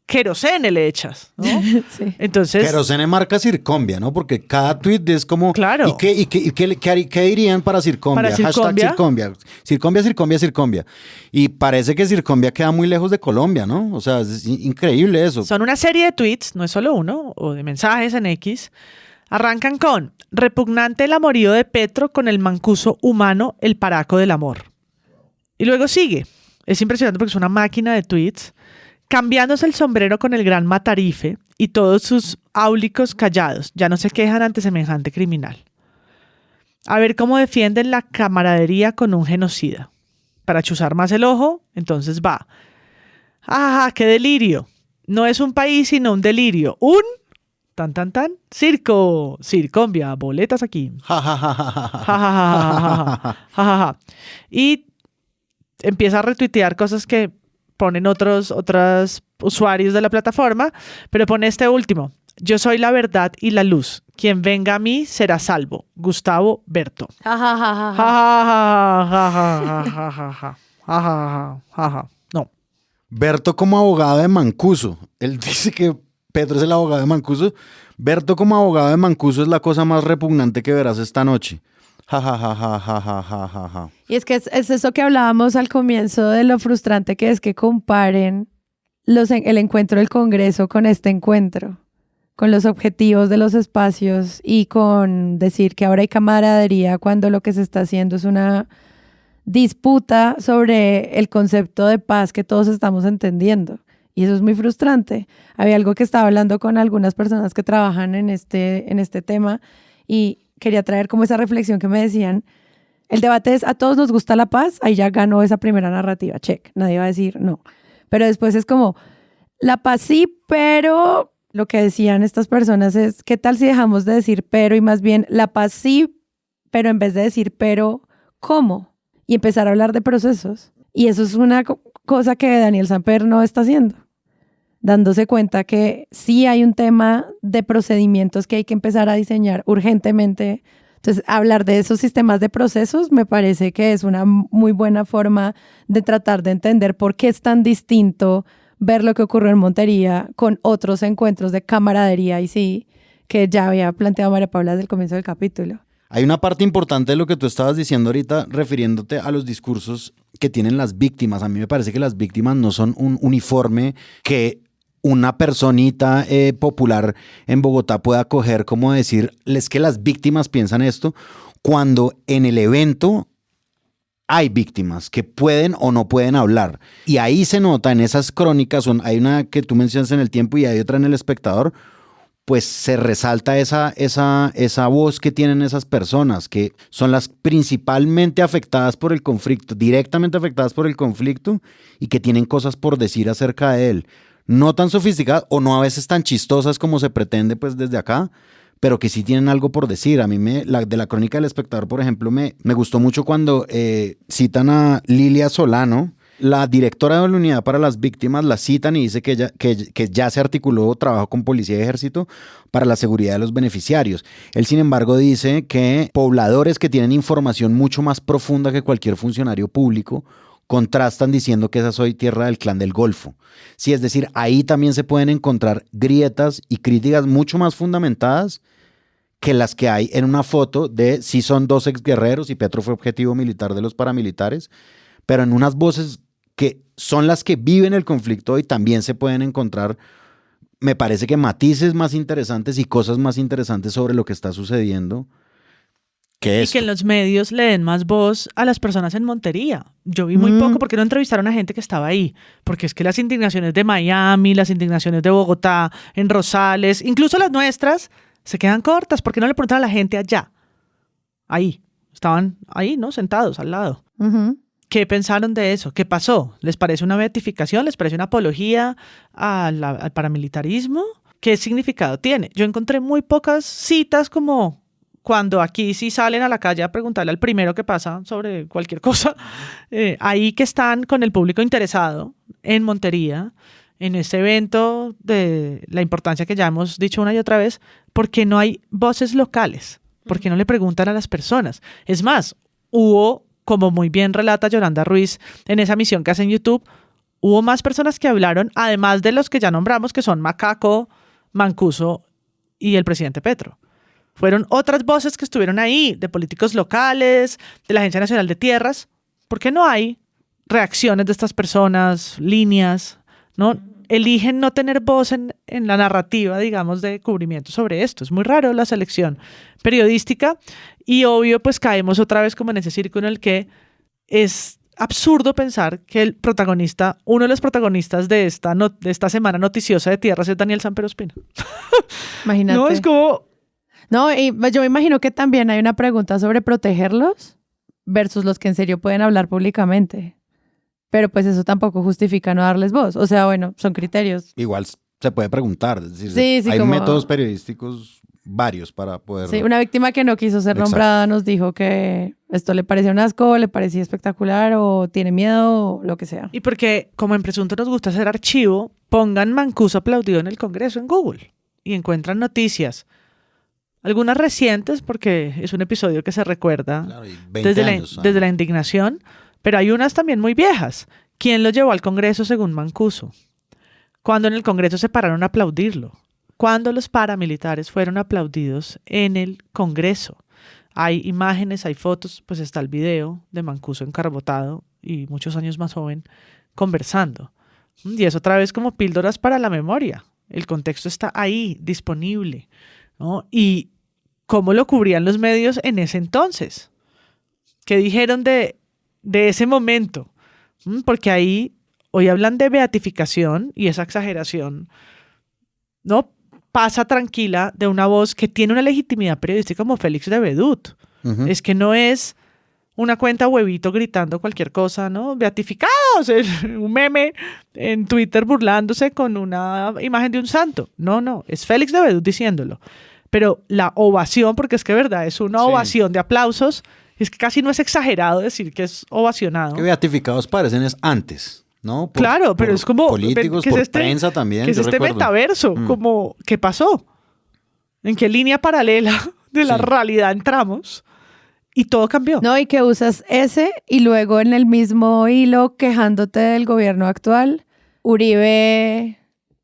querosene le echas, ¿no? Sí. Entonces, Querosene marca Circonvia, ¿no? Porque cada tweet es como... Claro. ¿Y qué dirían para Circonvia? ¿Para Circonvia? Hashtag Circonvia. Circonvia, Circonvia, Circonvia. Y parece que Circonvia queda muy lejos de Colombia, ¿no? O sea, es increíble eso. son una serie de tweets, no es solo uno, o de mensajes en X. Arrancan con: repugnante el amorío de Petro con el mancuso humano, el paraco del amor. Y luego sigue. Es impresionante porque es una máquina de tweets. Cambiándose el sombrero con el gran Matarife y todos sus áulicos callados, ya no se quejan ante semejante criminal. A ver cómo defienden la camaradería con un genocida. Para chuzar más el ojo, entonces va. ¡Ah, qué delirio! No es un país, sino un delirio. Circo, Circonvia, boletas aquí. Ja, ja, ja, ja, ja. Ja, ja, ja, ja, ja, ja, ja. Y empieza a retuitear cosas que ponen otros usuarios de la plataforma, pero pone este último: yo soy la verdad y la luz. Quien venga a mí será salvo. Gustavo Berto. Ja, ja, ja, ja, Ja, ja. ja, ja, ja, ja, ja, ja, ja, ja, ja, ja. No. Berto como abogado de Mancuso. Él dice que Petro es el abogado de Mancuso. Berto como abogado de Mancuso es la cosa más repugnante que verás esta noche. Ja, ja, ja, ja, ja, ja, ja, ja, ja. Y es que es eso que hablábamos al comienzo de lo frustrante que es que comparen el encuentro del Congreso con este encuentro, con los objetivos de los espacios y con decir que ahora hay camaradería cuando lo que se está haciendo es una disputa sobre el concepto de paz que todos estamos entendiendo. Y eso es muy frustrante. Había algo que estaba hablando con algunas personas que trabajan en este tema y quería traer como esa reflexión que me decían. El debate es: a todos nos gusta la paz, ahí ya ganó esa primera narrativa, check, nadie va a decir no. Pero después es como, la paz sí, pero lo que decían estas personas es: ¿qué tal si dejamos de decir pero y más bien la paz sí, pero en vez de decir pero, ¿cómo? Y empezar a hablar de procesos. Y eso es una cosa que Daniel Samper no está haciendo, dándose cuenta que sí hay un tema de procedimientos que hay que empezar a diseñar urgentemente. Entonces, hablar de esos sistemas de procesos me parece que es una muy buena forma de tratar de entender por qué es tan distinto ver lo que ocurrió en Montería con otros encuentros de camaradería, y sí, que ya había planteado María Paula desde el comienzo del capítulo. Hay una parte importante de lo que tú estabas diciendo ahorita refiriéndote a los discursos que tienen las víctimas. A mí me parece que las víctimas no son un uniforme que una personita popular en Bogotá pueda coger como decir, es que las víctimas piensan esto, cuando en el evento hay víctimas que pueden o no pueden hablar. Y ahí se nota en esas crónicas, hay una que tú mencionas en El Tiempo y hay otra en El Espectador, pues se resalta esa voz que tienen esas personas, que son las principalmente afectadas por el conflicto, directamente afectadas por el conflicto y que tienen cosas por decir acerca de él. No tan sofisticadas o no a veces tan chistosas como se pretende pues desde acá, pero que sí tienen algo por decir. A mí de la crónica del Espectador, por ejemplo, me gustó mucho cuando citan a Lilia Solano, la directora de la Unidad para las Víctimas, la citan y dice que ya se articuló trabajo con policía y ejército para la seguridad de los beneficiarios. Él, sin embargo, dice que pobladores que tienen información mucho más profunda que cualquier funcionario público contrastan diciendo que esa soy tierra del Clan del Golfo. Sí, es decir, ahí también se pueden encontrar grietas y críticas mucho más fundamentadas que las que hay en una foto de si son dos exguerreros y Petro fue objetivo militar de los paramilitares, pero en unas voces que son las que viven el conflicto hoy también se pueden encontrar, me parece que matices más interesantes y cosas más interesantes sobre lo que está sucediendo que esto. Y que en los medios le den más voz a las personas en Montería. Yo vi muy poco porque no entrevistaron a gente que estaba ahí, porque es que las indignaciones de Miami, las indignaciones de Bogotá, en Rosales, incluso las nuestras, se quedan cortas. ¿Por qué no le preguntan a la gente allá? Ahí, estaban ahí, ¿no? Sentados al lado. Uh-huh. ¿Qué pensaron de eso? ¿Qué pasó? ¿Les parece una beatificación? ¿Les parece una apología al paramilitarismo? ¿Qué significado tiene? Yo encontré muy pocas citas como cuando aquí sí salen a la calle a preguntarle al primero que pasa sobre cualquier cosa. Ahí que están con el público interesado en Montería, en este evento de la importancia que ya hemos dicho una y otra vez, porque no hay voces locales, porque no le preguntan a las personas. Es más, hubo, como muy bien relata Yolanda Ruiz en esa misión que hace en YouTube, hubo más personas que hablaron, además de los que ya nombramos, que son Macaco, Mancuso y el presidente Petro. Fueron otras voces que estuvieron ahí, de políticos locales, de la Agencia Nacional de Tierras. ¿Por qué no hay reacciones de estas personas, líneas? ¿No? Eligen no tener voz en la narrativa, digamos, de cubrimiento sobre esto. Es muy raro la selección periodística y obvio, pues caemos otra vez como en ese círculo en el que es absurdo pensar que el protagonista, uno de los protagonistas de esta semana noticiosa de Tierras es Daniel Samper Ospina. Imagínate. No, es como... No, y yo me imagino que también hay una pregunta sobre protegerlos versus los que en serio pueden hablar públicamente. Pero pues eso tampoco justifica no darles voz. O sea, bueno, son criterios. Igual se puede preguntar, es decir, Sí, hay como... métodos periodísticos varios para poder... Sí, una víctima que no quiso ser nombrada nos dijo que esto le parecía un asco, le parecía espectacular o tiene miedo o lo que sea. Y porque como en Presunto nos gusta hacer archivo, pongan Mancuso aplaudido en el Congreso en Google y encuentran noticias. Algunas recientes, porque es un episodio que se recuerda Claro, y 20 desde años, desde la indignación, pero hay unas también muy viejas. ¿Quién lo llevó al Congreso según Mancuso? ¿Cuándo en el Congreso se pararon a aplaudirlo? ¿Cuándo los paramilitares fueron aplaudidos en el Congreso? Hay imágenes, hay fotos, pues está el video de Mancuso encarbotado y muchos años más joven conversando. Y es otra vez como píldoras para la memoria. El contexto está ahí, disponible, ¿no? Y cómo lo cubrían los medios en ese entonces. ¿Qué dijeron de ese momento? Porque ahí hoy hablan de beatificación y esa exageración, ¿no? Pasa tranquila de una voz que tiene una legitimidad periodística como Félix de Vedut. Uh-huh. Es que no es una cuenta huevito gritando cualquier cosa, ¿no? Beatificados, un meme en Twitter burlándose con una imagen de un santo. No, es Félix de Vedut diciéndolo. Pero la ovación, porque es que verdad, es una ovación de aplausos, es que casi no es exagerado decir que es ovacionado. Que beatificados parecen es antes, ¿no? Claro, pero es como... políticos, ¿qué es por prensa también. ¿Qué es yo este recuerdo. metaverso? Como, ¿qué pasó? ¿En qué línea paralela de la realidad entramos? Y todo cambió. No, y que usas ese y luego en el mismo hilo quejándote del gobierno actual, Uribe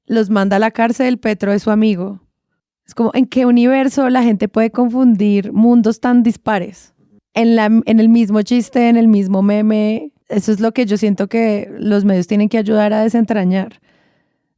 los manda a la cárcel, Petro es su amigo. Es como, ¿en qué universo la gente puede confundir mundos tan dispares? En el mismo chiste, en el mismo meme. Eso es lo que yo siento que los medios tienen que ayudar a desentrañar.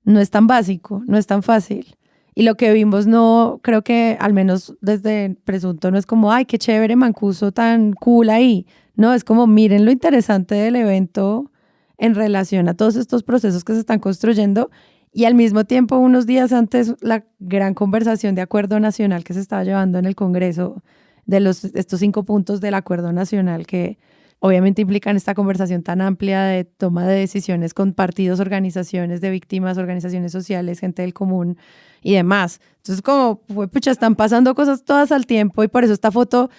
No es tan básico, no es tan fácil. Y lo que vimos no, creo que al menos desde Presunto no es como, ay, qué chévere Mancuso tan cool ahí. No, es como, miren lo interesante del evento en relación a todos estos procesos que se están construyendo y al mismo tiempo, unos días antes, la gran conversación de acuerdo nacional que se estaba llevando en el Congreso de estos 5 puntos del acuerdo nacional que obviamente implican esta conversación tan amplia de toma de decisiones con partidos, organizaciones de víctimas, organizaciones sociales, gente del común y demás. Entonces, como, pucha, están pasando cosas todas al tiempo y por eso esta foto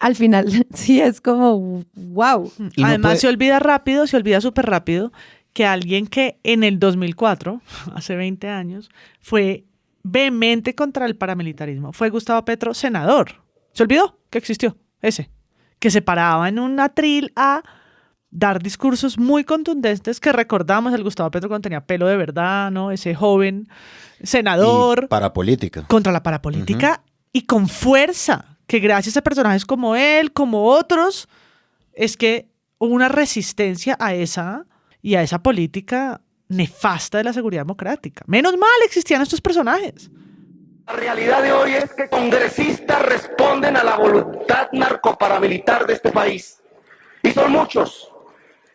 al final sí es como, wow. Además, se olvida súper rápido que alguien que en el 2004, hace 20 años, fue vehemente contra el paramilitarismo, fue Gustavo Petro, senador. Se olvidó que existió ese, que se paraba en un atril a dar discursos muy contundentes que recordamos el Gustavo Petro cuando tenía pelo de verdad, ¿no? Ese joven senador. Y parapolítica. Contra la parapolítica y con fuerza, que gracias a personajes como él, como otros, es que hubo una resistencia a esa política nefasta de la seguridad democrática. Menos mal existían estos personajes. La realidad de hoy es que congresistas responden a la voluntad narcoparamilitar de este país. Y son muchos.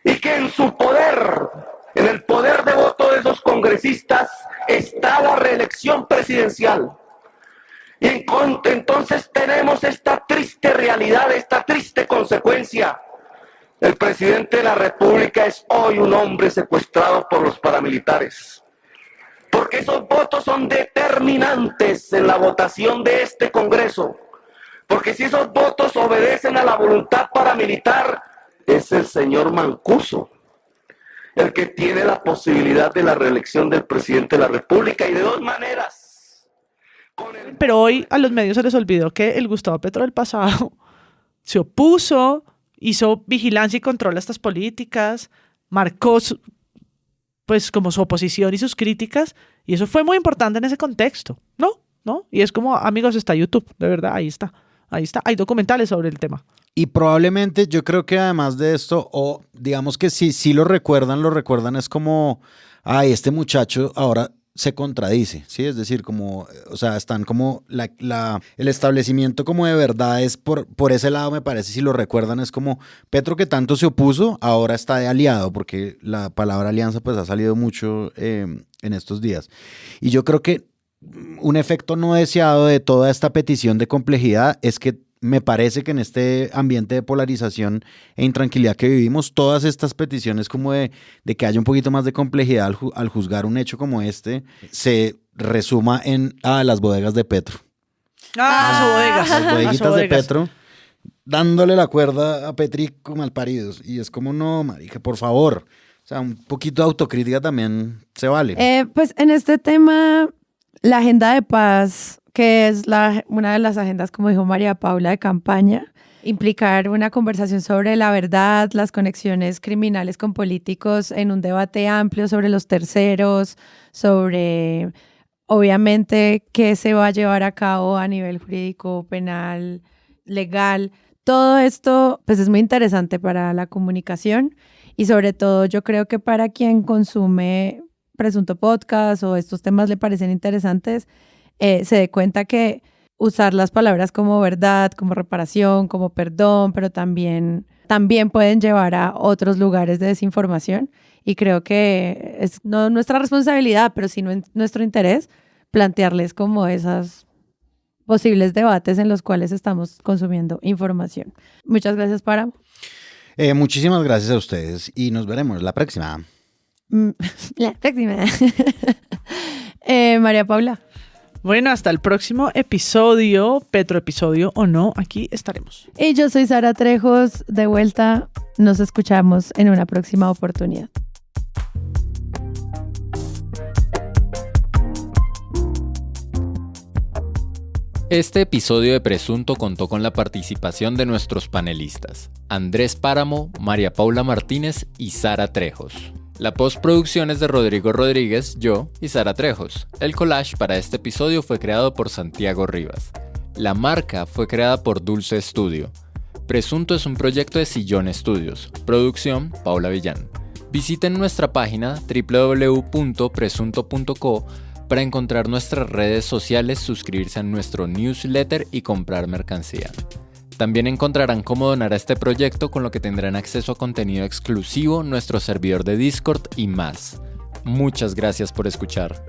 Y que en su poder, en el poder de voto de esos congresistas, está la reelección presidencial. Y entonces tenemos esta triste realidad, esta triste consecuencia. El presidente de la República es hoy un hombre secuestrado por los paramilitares. Porque esos votos son determinantes en la votación de este Congreso. Porque si esos votos obedecen a la voluntad paramilitar, es el señor Mancuso el que tiene la posibilidad de la reelección del presidente de la República, y de 2 maneras. Pero hoy a los medios se les olvidó que el Gustavo Petro del pasado se opuso, hizo vigilancia y control a estas políticas, marcó pues como su oposición y sus críticas, y eso fue muy importante en ese contexto, ¿no? Y es como, amigos, está YouTube, de verdad, ahí está, hay documentales sobre el tema. Y probablemente yo creo que además de esto, o digamos que sí lo recuerdan, es como, ay, este muchacho ahora se contradice, ¿sí? Es decir, como, o sea, están como el establecimiento como de verdad es por ese lado, me parece, si lo recuerdan, es como Petro, que tanto se opuso, ahora está de aliado, porque la palabra alianza pues ha salido mucho en estos días. Y yo creo que un efecto no deseado de toda esta petición de complejidad es que me parece que en este ambiente de polarización e intranquilidad que vivimos, todas estas peticiones como de que haya un poquito más de complejidad al juzgar un hecho como este, se resuma en las bodegas de Petro. Las bodeguitas de Petro, dándole la cuerda a Petri como malparidos. Y es como, no, marica, por favor. O sea, un poquito de autocrítica también se vale. Pues en este tema, la agenda de paz, que es una de las agendas, como dijo María Paula, de campaña, implicar una conversación sobre la verdad, las conexiones criminales con políticos en un debate amplio sobre los terceros, sobre, obviamente, qué se va a llevar a cabo a nivel jurídico, penal, legal. Todo esto pues es muy interesante para la comunicación y sobre todo yo creo que para quien consume Presunto Podcast o estos temas le parecen interesantes, se dé cuenta que usar las palabras como verdad, como reparación, como perdón, pero también pueden llevar a otros lugares de desinformación y creo que es no nuestra responsabilidad, pero sí nuestro interés plantearles como esos posibles debates en los cuales estamos consumiendo información. Muchas gracias, Páramo. Muchísimas gracias a ustedes y nos veremos la próxima. La próxima. María Paula. Bueno, hasta el próximo episodio, Petro episodio o no, aquí estaremos. Y yo soy Sara Trejos, de vuelta, nos escuchamos en una próxima oportunidad. Este episodio de Presunto contó con la participación de nuestros panelistas, Andrés Páramo, María Paula Martínez y Sara Trejos. La postproducción es de Rodrigo Rodríguez, yo y Sara Trejos. El collage para este episodio fue creado por Santiago Rivas. La marca fue creada por Dulce Studio. Presunto es un proyecto de Sillón Estudios. Producción, Paula Villán. Visiten nuestra página www.presunto.co para encontrar nuestras redes sociales, suscribirse a nuestro newsletter y comprar mercancía. También encontrarán cómo donar a este proyecto, con lo que tendrán acceso a contenido exclusivo, nuestro servidor de Discord y más. Muchas gracias por escuchar.